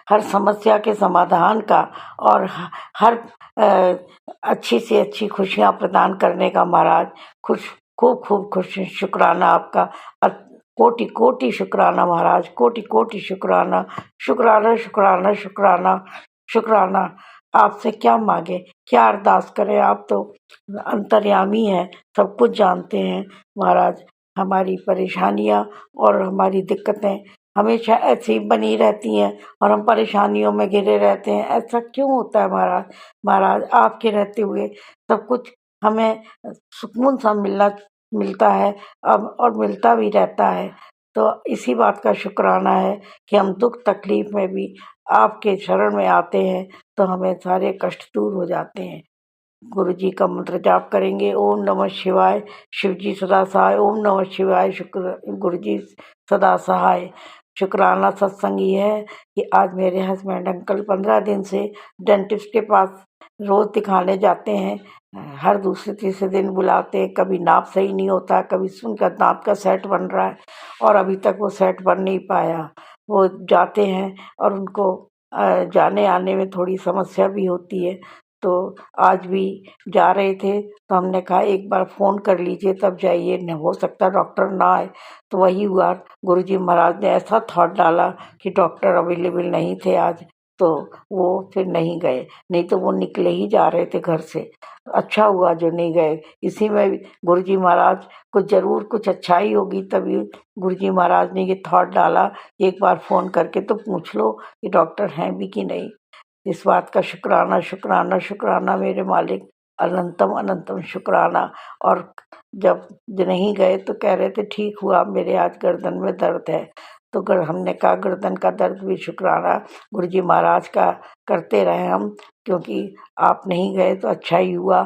हर समस्या के समाधान का और हर अच्छी से अच्छी खुशियाँ प्रदान करने का महाराज। खूब खूब खुशी। शुक्राना आपका, कोटि कोटि शुक्राना महाराज, कोटि कोटि शुक्राना। शुक्राना शुक्राना शुक्राना शुक्राना। आपसे क्या मांगे, क्या अरदास करें, आप तो अंतर्यामी हैं, सब कुछ जानते हैं महाराज। हमारी परेशानियां और हमारी दिक्कतें हमेशा ऐसी ही बनी रहती हैं और हम परेशानियों में घिरे रहते हैं। ऐसा क्यों होता है महाराज? महाराज आपके रहते हुए सब कुछ हमें सुकून सा मिलता है अब और मिलता भी रहता है। तो इसी बात का शुक्राना है कि हम दुख तकलीफ में भी आपके शरण में आते हैं तो हमें सारे कष्ट दूर हो जाते हैं। गुरु जी का मंत्र जाप करेंगे। ओम नमः शिवाय, शिव जी सदा सहाय। ओम नमः शिवाय, शुक्र गुरु जी सदा सहाय। शुक्राना सत्संग ये है कि आज मेरे हस्बैंड अंकल 15 दिन से डेंटिस्ट के पास रोज दिखाने जाते हैं। हर दूसरे तीसरे दिन बुलाते हैं। कभी नाप सही नहीं होता, कभी उनका दांत का सेट बन रहा है और अभी तक वो सेट बन नहीं पाया। वो जाते हैं और उनको जाने आने में थोड़ी समस्या भी होती है। तो आज भी जा रहे थे तो हमने कहा एक बार फ़ोन कर लीजिए तब जाइए, न हो सकता डॉक्टर ना आए। तो वही हुआ, गुरुजी महाराज ने ऐसा थॉट डाला कि डॉक्टर अवेलेबल नहीं थे आज, तो वो फिर नहीं गए, नहीं तो वो निकले ही जा रहे थे घर से। अच्छा हुआ जो नहीं गए। इसी में गुरुजी महाराज को ज़रूर कुछ अच्छाई होगी, तभी गुरुजी महाराज ने ये थॉट डाला एक बार फ़ोन करके तो पूछ लो कि डॉक्टर हैं भी कि नहीं। इस बात का शुक्राना शुक्राना शुक्राना मेरे मालिक, अनंतम अनंतम शुक्राना। और जब नहीं गए तो कह रहे थे ठीक हुआ, मेरे आज गर्दन में दर्द है। तो हमने कहा गर्दन का दर्द भी शुक्राना गुरुजी महाराज का करते रहे हम, क्योंकि आप नहीं गए तो अच्छा ही हुआ।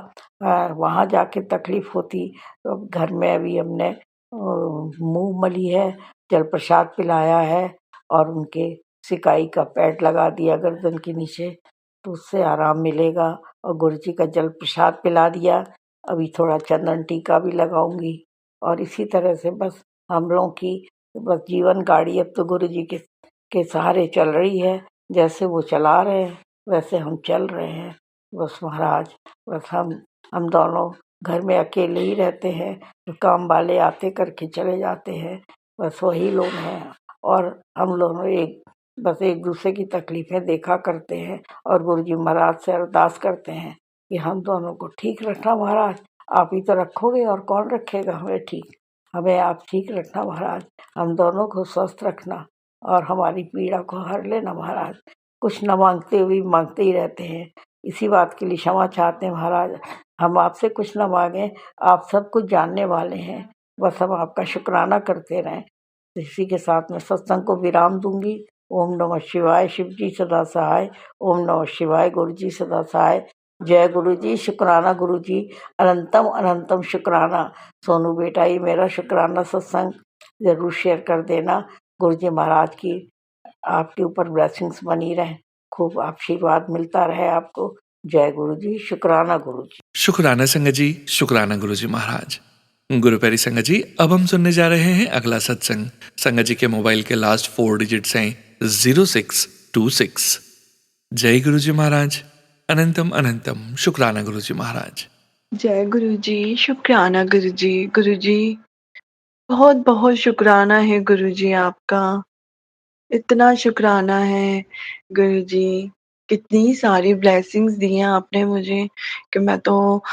वहाँ जाके तकलीफ होती तो घर में अभी हमने मूंग मली है, जल प्रसाद पिलाया है और उनके सिकाई का पैड लगा दिया गर्दन के नीचे, तो उससे आराम मिलेगा। और गुरुजी का जल प्रसाद पिला दिया, अभी थोड़ा चंदन टीका भी लगाऊंगी। और इसी तरह से बस हम लोगों की बस जीवन गाड़ी अब तो गुरुजी के सहारे चल रही है। जैसे वो चला रहे हैं वैसे हम चल रहे हैं बस महाराज। बस हम दोनों घर में अकेले ही रहते हैं, तो काम वाले आते करके चले जाते हैं, बस वही लोग हैं। और हम लोग बस एक दूसरे की तकलीफ़ें देखा करते हैं और गुरुजी महाराज से अरदास करते हैं कि हम दोनों को ठीक रखना महाराज। आप ही तो रखोगे और कौन रखेगा हमें ठीक, हमें आप ठीक रखना महाराज। हम दोनों को स्वस्थ रखना और हमारी पीड़ा को हर लेना महाराज। कुछ न मांगते हुए मांगते ही रहते हैं, इसी बात के लिए क्षमा चाहते हैं महाराज। हम आपसे कुछ न मांगें, आप सब कुछ जानने वाले हैं, बस हम आपका शुक्राना करते रहें। इसी के साथ मैं सत्संग को विराम दूंगी। ओम नमः शिवाय, शिव जी सदा सहाय। ओम नमः शिवाय, गुरु जी सदा सहाय। जय गुरु जी, शुक्राना गुरु जी, अनंतम अनंतम शुक्राना। सोनू बेटा, ये मेरा शुक्राना सत्संग जरूर शेयर कर देना। गुरु जी महाराज की आपके ऊपर ब्लेसिंग्स बनी रहे, खूब आशीर्वाद मिलता रहे आपको। जय गुरु जी, शुक्राना गुरु जी। शुक्राना संगत जी, शुक्राना गुरु जी महाराज। गुरु प्यारी संगत जी, अब हम सुनने जा रहे हैं अगला सत्संग। संगत जी के मोबाइल के लास्ट 4 डिजिट्स हैं 0626। जय गुरु जी महाराज, अनंतम अनंतम शुक्राना गुरु जी महाराज। जय गुरु जी, शुक्राना गुरु जी। गुरु जी, बहुत-बहुत शुक्राना है गुरु जी आपका। इतना शुक्राना है गुरु जी, कितनी सारी ब्लेसिंग्स दी हैं आपने मुझे कि मैं तो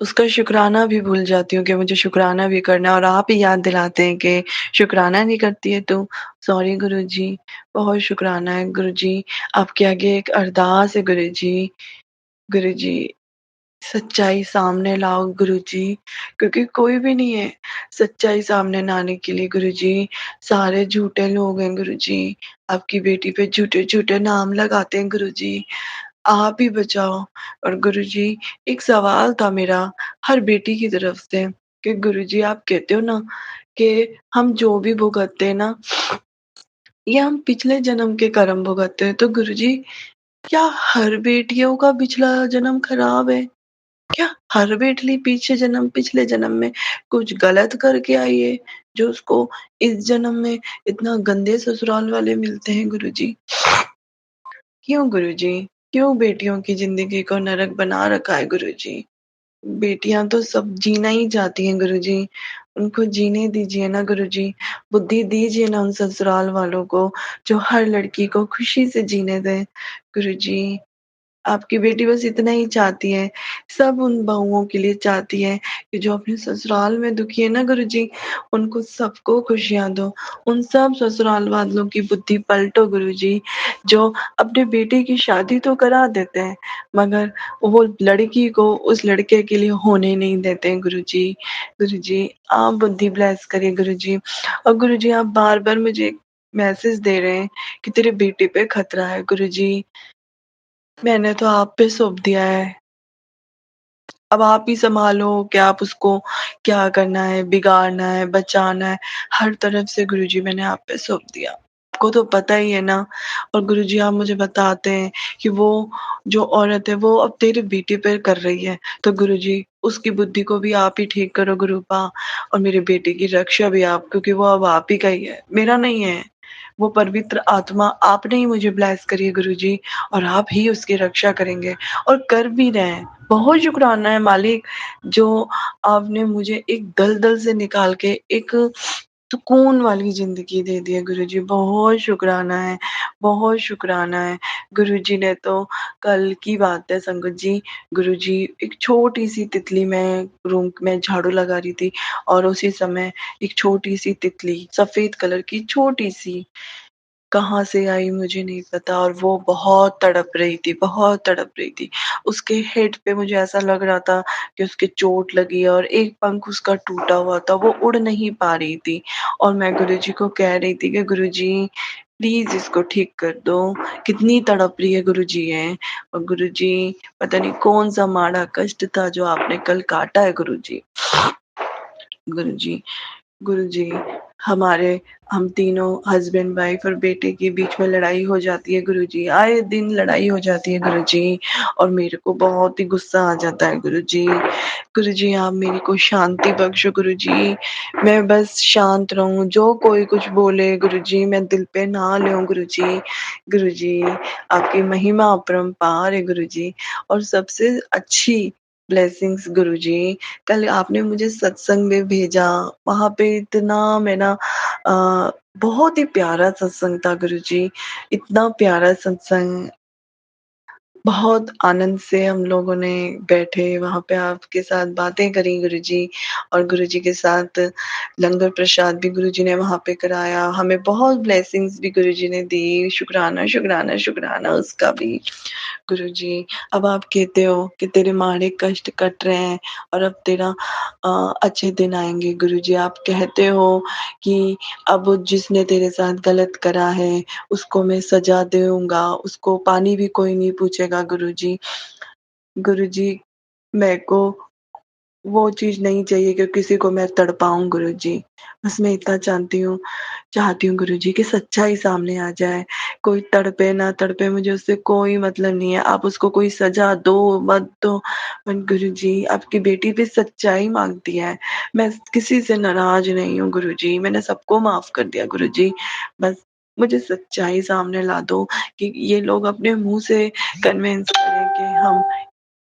उसका शुक्राना भी भूल जाती हूँ कि मुझे शुक्राना भी करना है, और आप ही याद दिलाते हैं कि शुक्राना नहीं करती है तू। सॉरी गुरु जी, बहुत शुक्राना है गुरु जी। आपके आगे एक अरदास है गुरु जी। गुरु जी, सच्चाई सामने लाओ गुरुजी, क्योंकि कोई भी नहीं है सच्चाई सामने लाने के लिए गुरुजी। सारे झूठे लोग हैं गुरुजी, आपकी बेटी पे झूठे-झूठे नाम लगाते हैं गुरुजी। आप ही बचाओ। और गुरुजी, एक सवाल था मेरा हर बेटी की तरफ से कि गुरुजी, आप कहते हो ना कि हम जो भी भुगतते हैं ना, ये हम पिछले जन्म के कर्म भुगतते हैं। तो गुरुजी, क्या हर बेटियों का पिछला जन्म खराब है? क्या हर बेटली पिछले जन्म में कुछ गलत करके आई है, जो उसको इस जन्म में इतना गंदे ससुराल वाले मिलते हैं गुरुजी? क्यों गुरुजी? क्यों बेटियों की ज़िंदगी को नरक बना रखा है गुरुजी? बेटियाँ तो सब जीना ही चाहती हैं गुरुजी, उनको जीने दीजिए ना गुरुजी। बुद्धि दीजिए ना उन ससुराल वालों को, जो हर लड़की को खुशी से जीने दें गुरुजी। आपकी बेटी बस इतना ही चाहती है, सब उन बहुओं के लिए चाहती है कि जो अपने ससुराल में दुखी है ना गुरुजी, उनको सबको खुशियाँ दो। उन सब ससुराल वालों की बुद्धि पलटो गुरुजी, जो अपने बेटे की शादी तो करा देते हैं, मगर वो लड़की को उस लड़के के लिए होने नहीं देते हैं गुरुजी। गुरुजी, आप बुद्धि ब्लेस करिए गुरुजी। और गुरुजी, आप बार-बार मुझे मैसेज दे रहे हैं कि तेरे बेटे पे खतरा है गुरुजी। मैंने तो आप पे सौंप दिया है। अब आप ही सँभालो कि आप उसको क्या करना है, बिगाड़ना है, बचाना है, हर तरफ से गुरुजी मैंने आप पे सौंप दिया। आपको तो पता ही है ना। और गुरुजी, आप मुझे बताते हैं कि वो जो औरत है वो अब तेरे बेटे पे कर रही है, तो गुरुजी उसकी बुद्धि को भी आप ही ठीक करो गुरुपा, और मेरे बेटे की रक्षा भी आप, क्योंकि वो अब आप ही का ही है, मेरा नहीं है। वो पवित्र आत्मा आपने ही मुझे ब्लेस करी है गुरुजी, और आप ही उसकी रक्षा करेंगे और कर भी रहे हैं। बहुत शुक्राना है मालिक, जो आपने मुझे एक दलदल से निकाल के एक सुकून वाली ज़िंदगी दे दी है गुरुजी। बहुत शुक्राना है, बहुत शुक्राना है। गुरुजी ने तो कल की बात है संगत जी, गुरुजी एक छोटी-सी तितली में रूम में झाड़ू लगा रही थी, और उसी समय एक छोटी-सी तितली, सफ़ेद कलर की छोटी-सी, कहाँ से आई मुझे नहीं पता, और वो बहुत तड़प रही थी, बहुत तड़प रही थी। उसके हेड पे मुझे ऐसा लग रहा था कि उसके चोट लगी है, और एक पंख उसका टूटा हुआ था, वो उड़ नहीं पा रही थी। और मैं गुरुजी को कह रही थी कि गुरुजी, प्लीज़ इसको ठीक कर दो, कितनी तड़प रही है गुरुजी ये। और गुरुजी, पता नहीं कौन-सा माड़ा कष्ट था जो आपने कल काटा है गुरुजी। गुरुजी, गुरुजी, हमारे हम तीनों हस्बैंड वाइफ और बेटे के बीच में लड़ाई हो जाती है गुरुजी, आए दिन लड़ाई हो जाती है गुरुजी, और मेरे को बहुत ही गुस्सा आ जाता है गुरुजी। गुरुजी, आप मेरे को शांति बख्शो गुरुजी, मैं बस शांत रहूँ, जो कोई कुछ बोले गुरुजी मैं दिल पे ना लूँ गुरुजी। गुरुजी, आपकी महिमा अपरंपार है गुरुजी, और सबसे अच्छी ब्लेसिंग्स गुरुजी, कल आपने मुझे सत्संग में भेजा, वहाँ पे इतना मैं ना बहुत ही प्यारा सत्संग था गुरुजी, इतना प्यारा सत्संग, बहुत आनंद से हम लोगों ने बैठे, वहाँ पे आपके साथ बातें करी गुरुजी, और गुरुजी के साथ लंगर प्रसाद भी गुरुजी ने वहाँ पे कराया। हमें बहुत ब्लेसिंग्स भी गुरुजी ने दी, शुक्राना, शुक्राना, शुक्राना उसका भी। गुरुजी, अब आप कहते हो कि तेरे माड़े कष्ट कट रहे हैं, और अब तेरा अच्छे दिन आएँगे गुरुजी। आप कहते हो कि अब जिसने तेरे साथ गलत करा है, उसको मैं सज़ा दूँगा, उसको पानी भी कोई नहीं पूछेगा गुरुजी। गुरुजी, मेरे को वो चीज़ नहीं चाहिए कि किसी को मैं तड़पाऊँ गुरुजी। बस मैं इतना चाहती हूँ गुरुजी कि सच्चाई सामने आ जाए। कोई तड़पे ना तड़पे मुझे उससे कोई मतलब नहीं है। आप उसको कोई सज़ा दो, मत दो, पर गुरुजी आपकी बेटी भी सच्चाई माँगती है। मैं किसी से नाराज़ नहीं हूँ गुरुजी, मैंने सबको माफ़ कर दिया गुरुजी। बस मुझे सच्चाई सामने ला दो कि ये लोग अपने मुँह से कन्विंस करें कि हम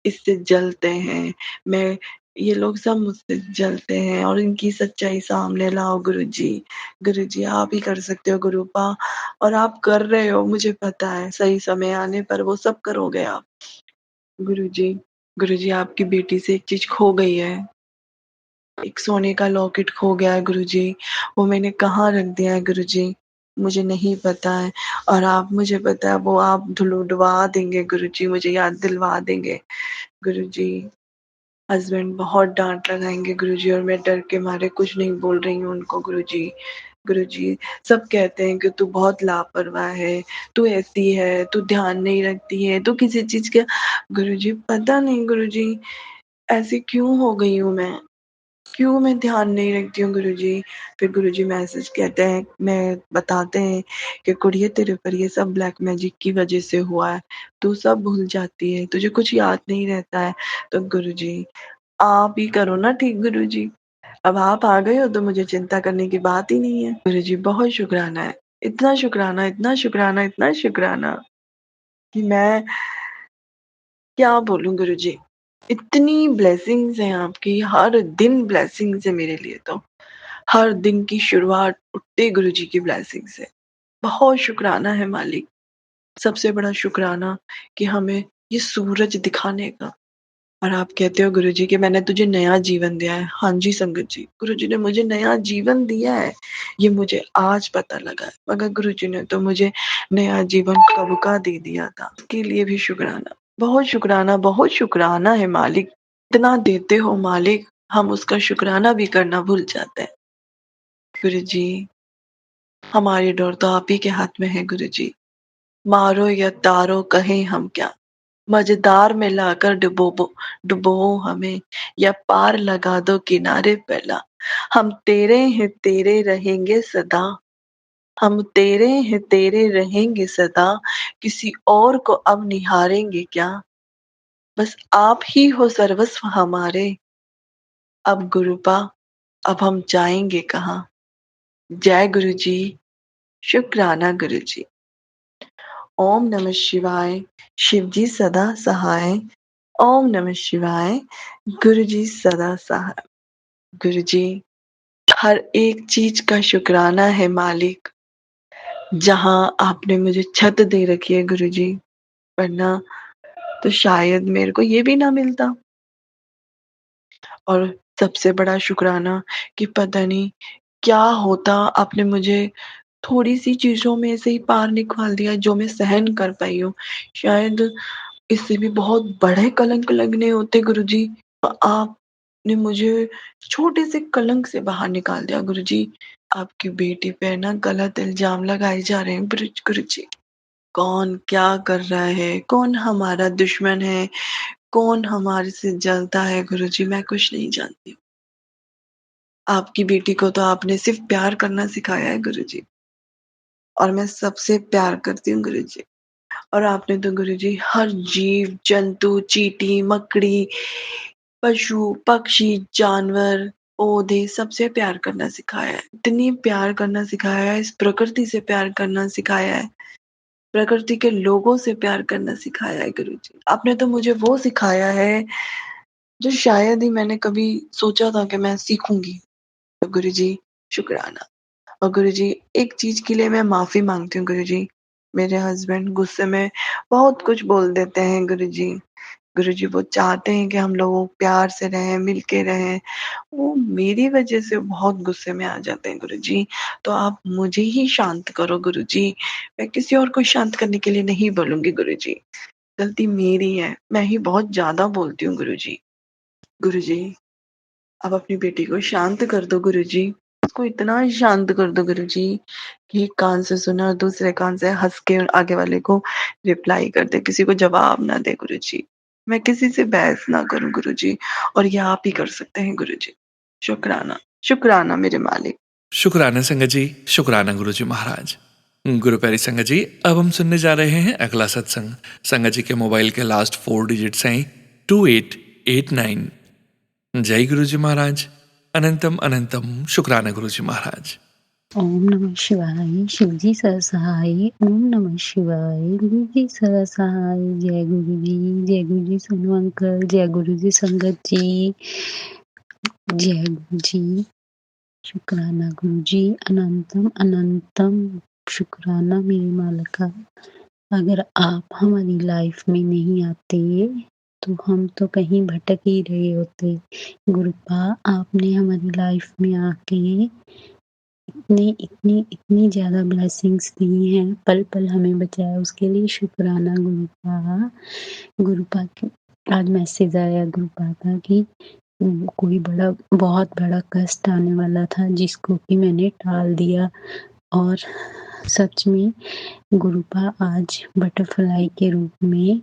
इससे जलते हैं। मैं ये लोग सब मुझसे जलते हैं और इनकी सच्चाई सामने लाओ गुरुजी। गुरुजी आप ही कर सकते हो गुरुपा और आप कर रहे हो मुझे पता है, सही समय आने पर वो सब करोगे आप। गुरुजी, गुरुजी आपकी बेटी से एक चीज़ खो गई है। एक सोने का लॉकेट खो गया है गुरुजी, वो मैंने कहाँ रख दिया है गुरुजी, मुझे नहीं पता है और आप मुझे पता है वो आप ढूँढवा देंगे गुरुजी, मुझे याद दिलवा देंगे। गुरुजी, हस्बैंड बहुत डाँट लगाएँगे गुरुजी और मैं डर के मारे कुछ नहीं बोल रही हूँ उनको गुरुजी। गुरुजी, सब कहते हैं कि तू बहुत लापरवाह है, तू ऐसी है, तू ध्यान नहीं रखती है, तू किसी चीज़ का गुरुजी पता नहीं गुरुजी, ऐसी क्यों हो गई हूँ मैं? क्यों मैं ध्यान नहीं रखती हूँ गुरुजी? फिर गुरुजी मैसेज कहते हैं मैं बताते हैं कि कुड़िए तेरे ऊपर ये सब ब्लैक मैजिक की वज़ह से हुआ है, तू सब भूल जाती है, तुझे कुछ याद नहीं रहता है। तो गुरुजी आप ही करो ना ठीक गुरुजी। अब आप आ गए हो तो मुझे चिंता करने की बात ही नहीं है। गुरुजी बहुत शुकराना है। इतना शुकराना, इतना शुकराना, इतना शुकराना कि मैं क्या बोलूँ गुरुजी। इतनी ब्लेसिंग्स हैं आपकी, हर दिन ब्लेसिंग्स है मेरे लिए तो। हर दिन की शुरुआत उठते गुरुजी की ब्लेसिंग से। बहुत शुकराना है मालिक। सबसे बड़ा शुकराना कि हमें ये सूरज दिखाने का और आप कहते हो गुरुजी कि मैंने तुझे नया जीवन दिया है। हाँ जी संगत जी, गुरुजी ने मुझे नया जीवन दिया है। ये मुझे आज पता लगा है, मगर गुरुजी ने तो मुझे नया जीवन कब का दे दिया था। उसके लिए भी शुकराना। बहुत शुकराना है मालिक। इतना देते हो मालिक, हम उसका शुकराना भी करना भूल जाते हैं। गुरुजी, हमारी डोर तो आप ही के हाथ में है गुरुजी। मारो या तारो कहें हम क्या, मझधार में लाकर डुबो हमें या पार लगा दो किनारे पे ला। हम तेरे हैं तेरे रहेंगे सदा, हम तेरे हैं तेरे रहेंगे सदा, किसी और को अब निहारेंगे क्या, बस आप ही हो सर्वस्व हमारे। अब गुरुपा अब हम जाएंगे कहाँ। जय गुरु जी, शुक्राना गुरु जी। ओम नमः शिवाय, शिव जी सदा सहाय। ओम नमः शिवाय, गुरु जी सदा सहाय। गुरु जी, हर एक चीज का शुक्राना है मालिक। जहाँ आपने मुझे छत दे रखी है गुरु जी, वरना तो शायद मेरे को ये भी ना मिलता। और सबसे बड़ा शुक्राना कि पता नहीं क्या होता, आपने मुझे थोड़ी-सी चीज़ों में से ही पार निकाल दिया जो मैं सहन कर पाई हूँ। शायद इससे भी बहुत बड़े कलंक लगने होते गुरुजी। आपने मुझे छोटे से कलंक से बाहर निकाल दिया गुरुजी। आपकी बेटी पे ना गलत इल्ज़ाम लगाए जा रहे हैं गुरुजी। कौन क्या कर रहा है, कौन हमारा दुश्मन है, कौन हमारे से जलता है गुरुजी, मैं कुछ नहीं जानती। आपकी बेटी को तो आपने सिर्फ़ प्यार करना सिखाया है गुरुजी और मैं सबसे प्यार करती हूँ गुरुजी। और आपने तो गुरुजी हर जीव, जंतु, चींटी, मकड़ी, पशु, पक्षी, जानवर, पौधे सबसे प्यार करना सिखाया है। इतनी प्यार करना सिखाया है, इस प्रकृति से प्यार करना सिखाया है, प्रकृति के लोगों से प्यार करना सिखाया है गुरुजी। आपने तो मुझे वो सिखाया है जो शायद ही मैंने कभी सोचा था कि मैं सीखूँगी। तो गुरुजी शुक्राना। और गुरुजी एक चीज़ के लिए मैं माफ़ी माँगती हूँ गुरुजी। मेरे हस्बैंड गुस्से में बहुत कुछ बोल देते हैं गुरुजी। गुरुजी वो चाहते हैं कि हम लोग प्यार से रहें, मिल के रहें। वो मेरी वज़ह से बहुत गुस्से में आ जाते हैं गुरुजी। तो आप मुझे ही शांत करो गुरुजी। मैं किसी और को शांत करने के लिए नहीं बोलूँगी गुरुजी। गलती मेरी है, मैं ही बहुत ज़्यादा बोलती हूँ गुरुजी। गुरुजी, आप अपनी बेटी को शांत कर दो गुरुजी। उसको इतना शांत कर दो गुरुजी कि एक कान से सुने और दूसरे कान से हँस के आगे वाले को रिप्लाई कर दे, किसी को जवाब ना दे गुरुजी। मैं किसी से बहस ना करूँ गुरुजी, और ये आप ही कर सकते हैं गुरुजी। शुक्राना, शुक्राना मेरे मालिक। शुक्राना संगत जी, शुक्राना गुरुजी महाराज। गुरु प्यारी संगत जी, अब हम सुनने जा रहे हैं अगला सत्संग। संगत जी के मोबाइल के लास्ट 4 डिजिट्स हैं 2889। जय गुरुजी महाराज। अनंतम अनंतम शुक्राना गुरुजी महाराज। ओम नमः शिवाय। शिवजी सरसहाय। ओम नमः शिवाय। गुरु जी सरसहाय। जय गुरु जी सोनू अंकल, जय गुरु जी संगत जी, जय गुरु जी। शुक्राना गुरु जी, अनंतम अनंतम शुक्राना मेरे मालिका। अगर आप हमारी लाइफ में नहीं आते तो हम तो कहीं भटक ही रहे होते। गुरुपा, आपने हमारी लाइफ में आके इतनी ज़्यादा ब्लेसिंग्स दी हैं, पल पल हमें बचाया, उसके लिए शुक्राना गुरुपा। गुरुपा की आज मैसेज आया गुरुपा का कि कोई बहुत बड़ा कष्ट आने वाला था जिसको कि मैंने टाल दिया, और सच में गुरुपा आज बटरफ्लाई के रूप में,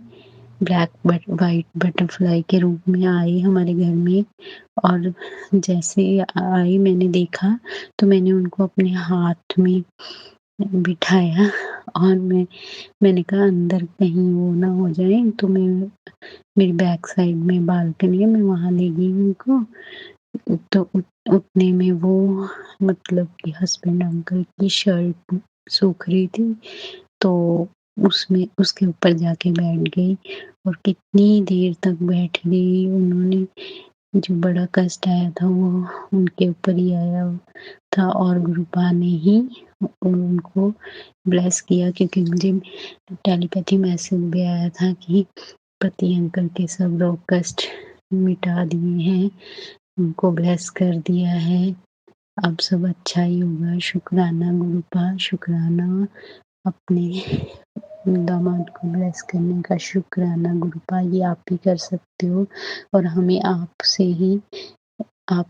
वाइट बटरफ्लाई के रूप में आई हमारे घर में। और जैसे आई मैंने देखा तो मैंने उनको अपने हाथ में बिठाया, और मैंने कहा अंदर कहीं वो ना हो जाए, तो मैं मेरी बैक साइड में बालकनी है, मैं वहाँ ले गई उनको। तो उतने में वो मतलब कि हस्बैंड अंकल की शर्ट सूख रही थी, तो उसमें उसके ऊपर जाके बैठ गई, और कितनी देर तक बैठ गई। उन्होंने जो बड़ा कष्ट आया था वो उनके ऊपर ही आया था, और गुरुपा ने ही उनको ब्लेस किया, क्योंकि मुझे टेलीपैथी मैसेज भी आया था कि पति अंकल के सब रोग कष्ट मिटा दिए हैं, उनको ब्लेस कर दिया है, अब सब अच्छा ही होगा। शुक्राना गुरुपा, शुक्राना अपने दामाद को ब्लेस करने का। शुक्राना गुरुपा, ये आप ही कर सकते हो, और हमें आप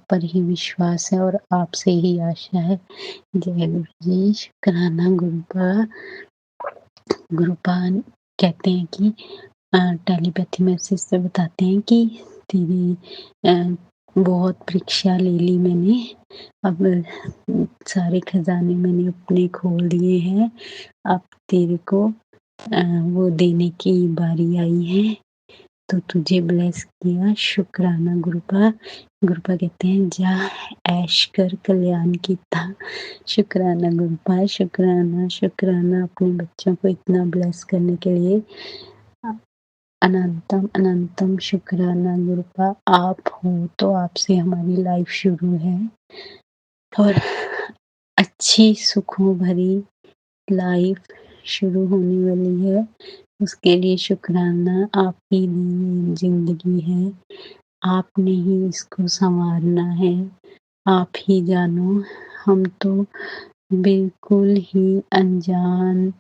पर ही विश्वास है और आपसे ही आशा है। जय गुरु जी। शुक्राना गुरुपा। गुरुपा कहते हैं कि टेलीपैथी मैसेज से बताते हैं कि तेरी बहुत परीक्षा ले ली मैंने, अब सारे खजाने मैंने अपने खोल दिए हैं, अब तेरे को वो देने की बारी आई है, तो तुझे ब्लेस किया। शुक्राना गुरुपा। गुरुपा कहते हैं जा ऐश कर कल्याण की था। शुक्राना गुरुपा, शुक्राना शुक्राना अपने बच्चों को इतना ब्लेस करने के लिए। अनंतम अनंतम शुक्राना गुरुपा। आप हो तो आपसे हमारी लाइफ शुरू है, और अच्छी सुखों भरी लाइफ शुरू होने वाली है, उसके लिए शुक्राना। आपकी दी जिंदगी है, आपने ही इसको संवारना है, आप ही जानो। हम तो बिल्कुल ही अनजान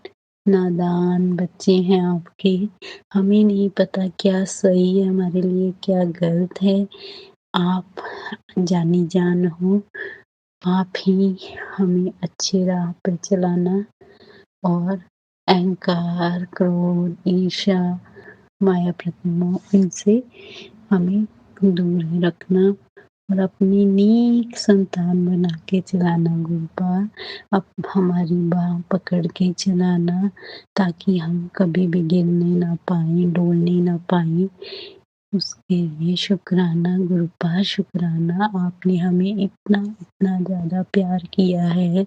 नादान बच्चे हैं आपके, हमें नहीं पता क्या सही है हमारे लिए, क्या गलत है। आप जानी जान हो, आप ही हमें अच्छे राह पर चलाना, और अहंकार, क्रोध, ईर्ष्या, माया प्रतिमा, इनसे हमें दूर रखना, और अपनी नेक संतान बना के चलाना गुरुपा। अब हमारी बाह पकड़ के चलाना, ताकि हम कभी भी गिरने ना पाए, डोलने ना पाए। उसके लिए शुक्राना गुरुपा, शुक्राना। आपने हमें इतना इतना ज़्यादा प्यार किया है,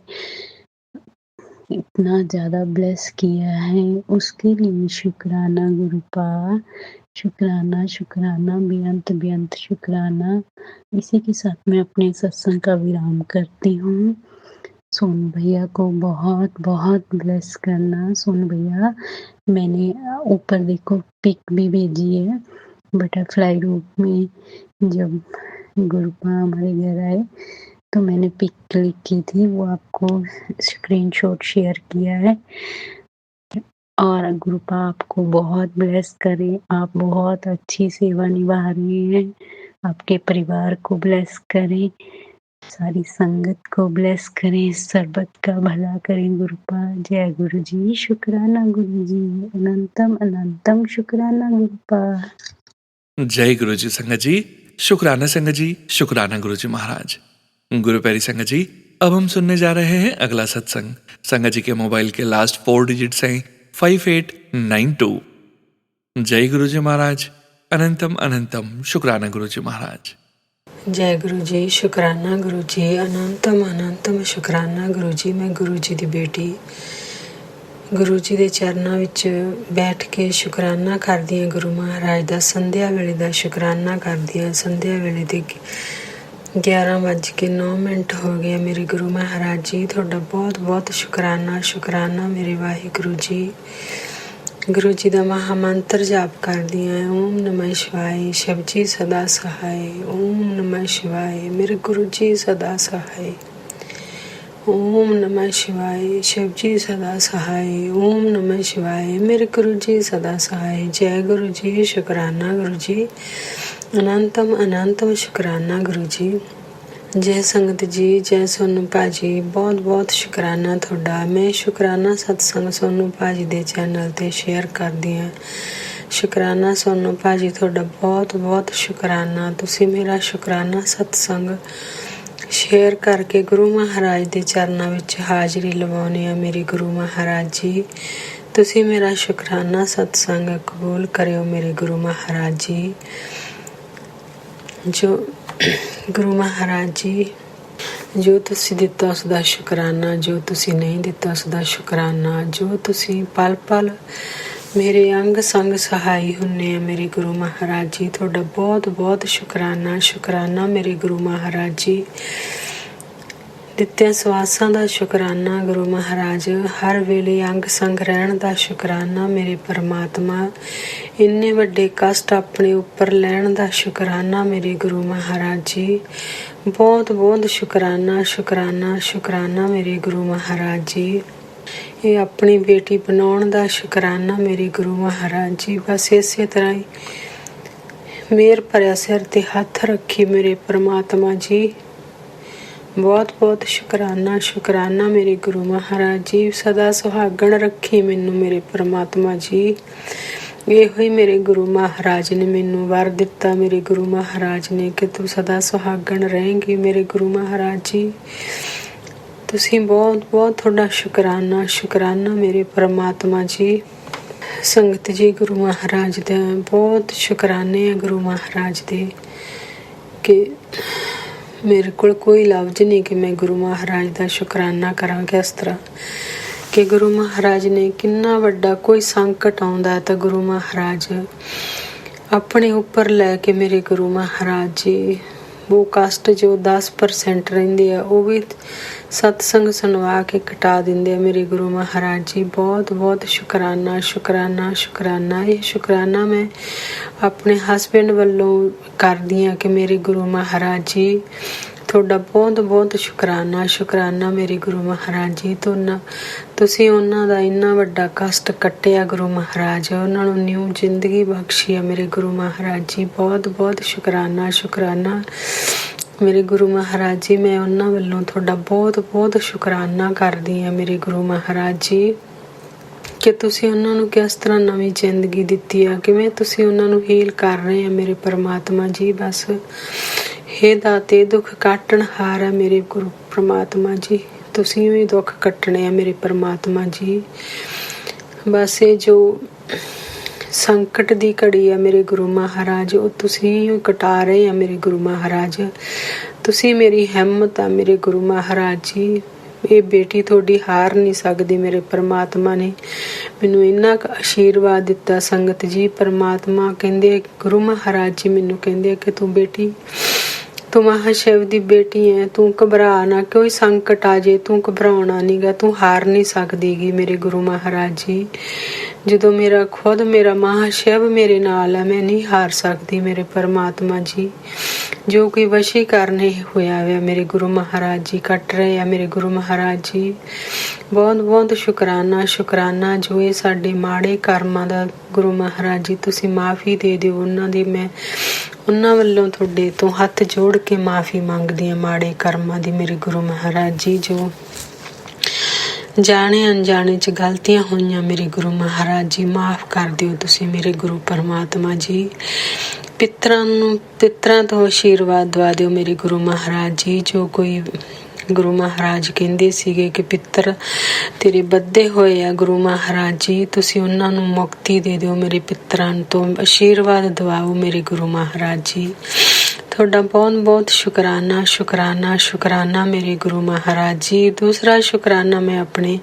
इतना ज़्यादा ब्लेस किया है, उसके लिए शुक्राना गुरुपा। शुक्राना शुक्राना बेअंत शुक्राना। इसी के साथ मैं अपने सत्संग का विराम करती हूँ। सोनू भैया को बहुत बहुत ब्लेस करना। सोनू भैया, मैंने ऊपर देखो पिक भी भेजी है, बटरफ्लाई रूप में जब गुरुपा हमारे घर आए तो मैंने पिक क्लिक की थी, वो आपको स्क्रीनशॉट शेयर किया है। और गुरुपा आपको बहुत ब्लेस करे, आप बहुत अच्छी सेवा निभा रहे हैं, आपके परिवार को ब्लेस करें, सारी संगत को ब्लेस करें, सर्बत का भला करें गुरुपा। जय गुरु जी। शुक्राना गुरु जी। अनंतम अनंतम शुक्राना गुरुपा। जय गुरु जी संगत जी, शुक्राना संगत जी, शुक्राना गुरु जी महाराज। गुरु प्यारी संगत जी, अब हम सुनने जा रहे हैं अगला सत्संग। संगत जी के मोबाइल के लास्ट 4 डिजिट्स हैं 5892। जय गुरु जी महाराज, अनंतम अनंतम शुक्राना गुरु जी महाराज। जय गुरु जी, शुक्राना गुरु जी, अनंतम अनंतम शुक्राना गुरु जी। मैं गुरु जी ਦੀ ਬੇਟੀ ਗੁਰੂ ਜੀ ਦੇ ਚਰਨਾਂ ਵਿੱਚ ਬੈਠ ਕੇ ਸ਼ੁਕਰਾਨਾ ਕਰਦੀ ਹਾਂ। ਗੁਰੂ ਮਹਾਰਾਜ ਦਾ ਸੰਧਿਆ ਵੇਲੇ ਦਾ ਸ਼ੁਕਰਾਨਾ ਕਰਦੀ ਹਾਂ। ਸੰਧਿਆ ਵੇਲੇ ਦੇ 11:09 ਹੋ ਗਏ। ਮੇਰੇ ਗੁਰੂ ਮਹਾਰਾਜ ਜੀ, ਤੁਹਾਡਾ ਬਹੁਤ ਬਹੁਤ ਸ਼ੁਕਰਾਨਾ। ਸ਼ੁਕਰਾਨਾ ਮੇਰੇ ਵਾਹਿਗੁਰੂ ਜੀ। ਗੁਰੂ ਜੀ ਦਾ ਮਹਾ ਮੰਤਰ ਜਾਪ ਕਰਦੀ ਹਾਂ। ਓਮ ਨਮः ਸ਼ਿਵਾਏ, ਸ਼ਿਵ ਜੀ ਸਦਾ ਸਹਾਏ। ਓਮ ਨਮः ਸ਼ਿਵਾਏ, ਮੇਰੇ ਗੁਰੂ ਜੀ ਸਦਾ ਸਹਾਏ। ਓਮ ਨਮः ਸ਼ਿਵਾਏ, ਸ਼ਿਵ ਜੀ ਸਦਾ ਸਹਾਏ। ਓਮ ਨਮः ਸ਼ਿਵਾਏ, ਮੇਰੇ ਗੁਰੂ ਜੀ ਸਦਾ ਸਹਾਏ। ਜੈ ਗੁਰੂ ਜੀ, ਸ਼ੁਕਰਾਨਾ ਗੁਰੂ ਜੀ, ਅਨੰਤਮ ਅਨੰਤਮ ਸ਼ੁਕਰਾਨਾ ਗੁਰੂ ਜੀ। ਜੈ ਸੰਗਤ ਜੀ, ਜੈ ਸੋਨੂੰ ਭਾਜੀ, ਬਹੁਤ ਬਹੁਤ ਸ਼ੁਕਰਾਨਾ ਤੁਹਾਡਾ। ਮੈਂ ਸ਼ੁਕਰਾਨਾ ਸਤਸੰਗ ਸੋਨੂੰ ਭਾਜੀ ਦੇ ਚੈਨਲ 'ਤੇ ਸ਼ੇਅਰ ਕਰਦੀ ਹਾਂ। ਸ਼ੁਕਰਾਨਾ ਸੋਨੂੰ ਭਾਜੀ, ਤੁਹਾਡਾ ਬਹੁਤ ਬਹੁਤ ਸ਼ੁਕਰਾਨਾ। ਤੁਸੀਂ ਮੇਰਾ ਸ਼ੁਕਰਾਨਾ ਸਤਸੰਗ ਸ਼ੇਅਰ ਕਰਕੇ ਗੁਰੂ ਮਹਾਰਾਜ ਦੇ ਚਰਨਾਂ ਵਿੱਚ ਹਾਜ਼ਰੀ ਲਵਾਉਂਦੇ ਆ। ਮੇਰੇ ਗੁਰੂ ਮਹਾਰਾਜ ਜੀ, ਤੁਸੀਂ ਮੇਰਾ ਸ਼ੁਕਰਾਨਾ ਸਤਸੰਗ ਕਬੂਲ ਕਰਿਓ। ਮੇਰੇ ਗੁਰੂ ਮਹਾਰਾਜ ਜੀ, ਜੋ ਗੁਰੂ ਮਹਾਰਾਜ ਜੀ, ਜੋ ਤੁਸੀਂ ਦਿੱਤਾ ਉਸ ਦਾ ਸ਼ੁਕਰਾਨਾ, ਜੋ ਤੁਸੀਂ ਨਹੀਂ ਦਿੱਤਾ ਉਸ ਦਾ ਸ਼ੁਕਰਾਨਾ, ਜੋ ਤੁਸੀਂ ਪਲ ਪਲ ਮੇਰੇ ਅੰਗ ਸੰਗ ਸਹਾਈ ਹੁੰਨੇ ਆ। ਮੇਰੇ ਗੁਰੂ ਮਹਾਰਾਜ ਜੀ, ਤੁਹਾਡਾ ਬਹੁਤ ਬਹੁਤ ਸ਼ੁਕਰਾਨਾ। ਸ਼ੁਕਰਾਨਾ ਮੇਰੇ ਗੁਰੂ ਮਹਾਰਾਜ ਜੀ। ਦਿੱਤਿਆਂ ਸਵਾਸਾਂ ਦਾ ਸ਼ੁਕਰਾਨਾ ਗੁਰੂ ਮਹਾਰਾਜ। ਹਰ ਵੇਲੇ ਅੰਗ ਸੰਗ ਰਹਿਣ ਦਾ ਸ਼ੁਕਰਾਨਾ ਮੇਰੇ ਪਰਮਾਤਮਾ। ਇੰਨੇ ਵੱਡੇ ਕਸ਼ਟ ਆਪਣੇ ਉੱਪਰ ਲੈਣ ਦਾ ਸ਼ੁਕਰਾਨਾ ਮੇਰੇ ਗੁਰੂ ਮਹਾਰਾਜ ਜੀ। ਬਹੁਤ ਬਹੁਤ ਸ਼ੁਕਰਾਨਾ ਸ਼ੁਕਰਾਨਾ ਸ਼ੁਕਰਾਨਾ ਮੇਰੇ ਗੁਰੂ ਮਹਾਰਾਜ ਜੀ। ਇਹ ਆਪਣੀ ਬੇਟੀ ਬਣਾਉਣ ਦਾ ਸ਼ੁਕਰਾਨਾ ਮੇਰੇ ਗੁਰੂ ਮਹਾਰਾਜ ਜੀ। ਬਸ ਇਸੇ ਤਰ੍ਹਾਂ ਹੀ ਮੇਰ ਭਰਿਆ ਸਿਰ 'ਤੇ ਹੱਥ ਰੱਖੀ ਮੇਰੇ ਪਰਮਾਤਮਾ ਜੀ। ਬਹੁਤ ਬਹੁਤ ਸ਼ੁਕਰਾਨਾ ਸ਼ੁਕਰਾਨਾ ਮੇਰੇ ਗੁਰੂ ਮਹਾਰਾਜ ਜੀ। ਸਦਾ ਸੁਹਾਗਣ ਰੱਖੀ ਮੈਨੂੰ ਮੇਰੇ ਪਰਮਾਤਮਾ ਜੀ। ਇਹੋ ਹੀ ਮੇਰੇ ਗੁਰੂ ਮਹਾਰਾਜ ਨੇ ਮੈਨੂੰ ਵਰ ਦਿੱਤਾ। ਮੇਰੇ ਗੁਰੂ ਮਹਾਰਾਜ ਨੇ ਕਿ ਤੂੰ ਸਦਾ ਸੁਹਾਗਣ ਰਹੇਂਗੀ। ਮੇਰੇ ਗੁਰੂ ਮਹਾਰਾਜ ਜੀ, ਤੁਸੀਂ ਬਹੁਤ ਬਹੁਤ ਤੁਹਾਡਾ ਸ਼ੁਕਰਾਨਾ ਸ਼ੁਕਰਾਨਾ ਮੇਰੇ ਪਰਮਾਤਮਾ ਜੀ। ਸੰਗਤ ਜੀ, ਗੁਰੂ ਮਹਾਰਾਜ ਦਾ ਬਹੁਤ ਸ਼ੁਕਰਾਨੇ ਆ ਗੁਰੂ ਮਹਾਰਾਜ ਦੇ ਕਿ ਮੇਰੇ ਕੋਲ ਕੋਈ ਲਫ਼ਜ਼ ਨਹੀਂ ਕਿ ਮੈਂ ਗੁਰੂ ਮਹਾਰਾਜ ਦਾ ਸ਼ੁਕਰਾਨਾ ਕਰਾਂ। ਕਿਸ ਤਰ੍ਹਾਂ ਕਿ ਗੁਰੂ ਮਹਾਰਾਜ ਨੇ ਕਿੰਨਾ ਵੱਡਾ ਕੋਈ ਸੰਕਟ ਆਉਂਦਾ ਤਾਂ ਗੁਰੂ ਮਹਾਰਾਜ ਆਪਣੇ ਉੱਪਰ ਲੈ ਕੇ ਮੇਰੇ ਗੁਰੂ ਮਹਾਰਾਜ ਜੀ ਉਹ ਕਸ਼ਟ ਜੋ 10% ਰਹਿੰਦੇ ਆ ਉਹ ਵੀ ਸਤਸੰਗ ਸੁਣਵਾ ਕੇ ਘਟਾ ਦਿੰਦੇ ਆ। ਮੇਰੇ ਗੁਰੂ ਮਹਾਰਾਜ ਜੀ, ਬਹੁਤ ਬਹੁਤ ਸ਼ੁਕਰਾਨਾ ਸ਼ੁਕਰਾਨਾ ਸ਼ੁਕਰਾਨਾ। ਇਹ ਸ਼ੁਕਰਾਨਾ ਮੈਂ ਆਪਣੇ ਹਸਬੈਂਡ ਵੱਲੋਂ ਕਰਦੀ ਹਾਂ ਕਿ ਮੇਰੇ ਗੁਰੂ ਮਹਾਰਾਜ ਜੀ, ਤੁਹਾਡਾ ਬਹੁਤ ਬਹੁਤ ਸ਼ੁਕਰਾਨਾ ਸ਼ੁਕਰਾਨਾ ਮੇਰੇ ਗੁਰੂ ਮਹਾਰਾਜ ਜੀ। ਤੁਸੀਂ ਉਹਨਾਂ ਦਾ ਇੰਨਾ ਵੱਡਾ ਕਸ਼ਟ ਕੱਟਿਆ ਗੁਰੂ ਮਹਾਰਾਜ, ਉਹਨਾਂ ਨੂੰ ਨਿਊ ਜ਼ਿੰਦਗੀ ਬਖਸ਼ੀ ਆ ਮੇਰੇ ਗੁਰੂ ਮਹਾਰਾਜ ਜੀ। ਬਹੁਤ ਬਹੁਤ ਸ਼ੁਕਰਾਨਾ ਸ਼ੁਕਰਾਨਾ ਮੇਰੇ ਗੁਰੂ ਮਹਾਰਾਜ ਜੀ। ਮੈਂ ਉਹਨਾਂ ਵੱਲੋਂ ਤੁਹਾਡਾ ਬਹੁਤ ਬਹੁਤ ਸ਼ੁਕਰਾਨਾ ਕਰਦੀ ਹਾਂ ਮੇਰੇ ਗੁਰੂ ਮਹਾਰਾਜ ਜੀ ਕਿ ਤੁਸੀਂ ਉਹਨਾਂ ਨੂੰ ਕਿਸ ਤਰ੍ਹਾਂ ਨਵੀਂ ਜ਼ਿੰਦਗੀ ਦਿੱਤੀ ਆ, ਕਿਵੇਂ ਤੁਸੀਂ ਉਹਨਾਂ ਨੂੰ ਹੀਲ ਕਰ ਰਹੇ ਆ ਮੇਰੇ ਪਰਮਾਤਮਾ ਜੀ। ਬਸ ਹੇ ਦਾਤੇ, ਦੁੱਖ ਕੱਟਣ ਹਾਰ ਆ ਮੇਰੇ ਗੁਰੂ ਪਰਮਾਤਮਾ ਜੀ। ਤੁਸੀਂ ਵੀ ਦੁੱਖ ਕੱਟਣੇ ਆ ਮੇਰੇ ਪਰਮਾਤਮਾ ਜੀ। ਬਸ ਇਹ ਜੋ ਸੰਕਟ ਦੀ ਘੜੀ ਆ ਮੇਰੇ ਗੁਰੂ ਮਹਾਰਾਜ, ਉਹ ਤੁਸੀਂ ਕਟਾ ਰਹੇ ਆ ਮੇਰੇ ਗੁਰੂ ਮਹਾਰਾਜ। ਤੁਸੀਂ ਮੇਰੀ ਹਿੰਮਤ ਆ ਮੇਰੇ ਗੁਰੂ ਮਹਾਰਾਜ ਜੀ। ਇਹ ਬੇਟੀ ਤੁਹਾਡੀ ਹਾਰ ਨਹੀਂ ਸਕਦੀ। ਮੇਰੇ ਪਰਮਾਤਮਾ ਨੇ ਮੈਨੂੰ ਇੰਨਾ ਕੁ ਆਸ਼ੀਰਵਾਦ ਦਿੱਤਾ। ਸੰਗਤ ਜੀ, ਪਰਮਾਤਮਾ ਕਹਿੰਦੇ, ਗੁਰੂ ਮਹਾਰਾਜ ਜੀ ਮੈਨੂੰ ਕਹਿੰਦੇ ਕਿ ਤੂੰ ਬੇਟੀ, ਤੂੰ ਮਹਾਸ਼ਿਵ ਦੀ ਬੇਟੀ ਹੈ, ਤੂੰ ਘਬਰਾ ਨਾ, ਕੋਈ ਸੰਕਟ ਆ ਜੇ ਤੂੰ ਘਬਰਾਉਣਾ ਨਹੀਂ ਗਾ, ਤੂੰ ਹਾਰ ਨਹੀਂ ਸਕਦੀ ਗੀ ਮੇਰੇ ਗੁਰੂ ਮਹਾਰਾਜ ਜੀ। ਜਦੋਂ ਮੇਰਾ ਖੁਦ ਮੇਰਾ ਮਹਾਸ਼ਿਵ ਮੇਰੇ ਨਾਲ ਹੈ, ਮੈਂ ਨਹੀਂ ਹਾਰ ਸਕਦੀ ਮੇਰੇ ਪਰਮਾਤਮਾ ਜੀ। ਜੋ ਕੋਈ ਵਸ਼ੀਕਰਨ ਹੋਇਆ ਹੋਇਆ ਮੇਰੇ ਗੁਰੂ ਮਹਾਰਾਜ ਜੀ ਕੱਟ ਰਹੇ ਆ ਮੇਰੇ ਗੁਰੂ ਮਹਾਰਾਜ ਜੀ। ਬਹੁਤ ਬਹੁਤ ਸ਼ੁਕਰਾਨਾ ਸ਼ੁਕਰਾਨਾ ਜੋ ਇਹ ਸਾਡੇ ਮਾੜੇ ਕਰਮਾਂ ਦਾ ਗੁਰੂ ਮਹਾਰਾਜ ਜੀ ਤੁਸੀਂ ਮਾਫੀ ਦੇ ਦਿਓ ਉਹਨਾਂ ਦੀ। ਮੈਂ ਉਹਨਾਂ ਵੱਲੋਂ ਤੁਹਾਡੇ ਤੋਂ ਹੱਥ ਜੋੜ ਕੇ ਮਾਫੀ ਮੰਗਦੀ ਹਾਂ ਮਾੜੇ ਕਰਮਾਂ ਦੀ ਮੇਰੇ ਗੁਰੂ ਮਹਾਰਾਜ ਜੀ। ਜੋ ਜਾਣੇ ਅਣਜਾਣੇ 'ਚ ਗਲਤੀਆਂ ਹੋਈਆਂ ਮੇਰੇ ਗੁਰੂ ਮਹਾਰਾਜ ਜੀ, ਮਾਫ਼ ਕਰ ਦਿਓ ਤੁਸੀਂ ਮੇਰੇ ਗੁਰੂ ਪਰਮਾਤਮਾ ਜੀ। ਪਿੱਤਰਾਂ ਤੋਂ ਆਸ਼ੀਰਵਾਦ ਦਵਾ ਦਿਓ ਮੇਰੇ ਗੁਰੂ ਮਹਾਰਾਜ ਜੀ। ਜੋ ਕੋਈ ਗੁਰੂ ਮਹਾਰਾਜ ਕਹਿੰਦੇ ਸੀਗੇ ਕਿ ਪਿੱਤਰ ਤੇਰੇ ਬੱਧੇ ਹੋਏ ਆ ਗੁਰੂ ਮਹਾਰਾਜ ਜੀ, ਤੁਸੀਂ ਉਹਨਾਂ ਨੂੰ ਮੁਕਤੀ ਦੇ ਦਿਓ ਮੇਰੇ ਪਿੱਤਰਾਂ ਤੋਂ, ਆਸ਼ੀਰਵਾਦ ਦਿਵਾਓ ਮੇਰੇ ਗੁਰੂ ਮਹਾਰਾਜ ਜੀ। ਤੁਹਾਡਾ ਬਹੁਤ ਬਹੁਤ ਸ਼ੁਕਰਾਨਾ ਸ਼ੁਕਰਾਨਾ ਸ਼ੁਕਰਾਨਾ ਮੇਰੇ ਗੁਰੂ ਮਹਾਰਾਜ ਜੀ। ਦੂਸਰਾ ਸ਼ੁਕਰਾਨਾ ਮੈਂ ਆਪਣੇ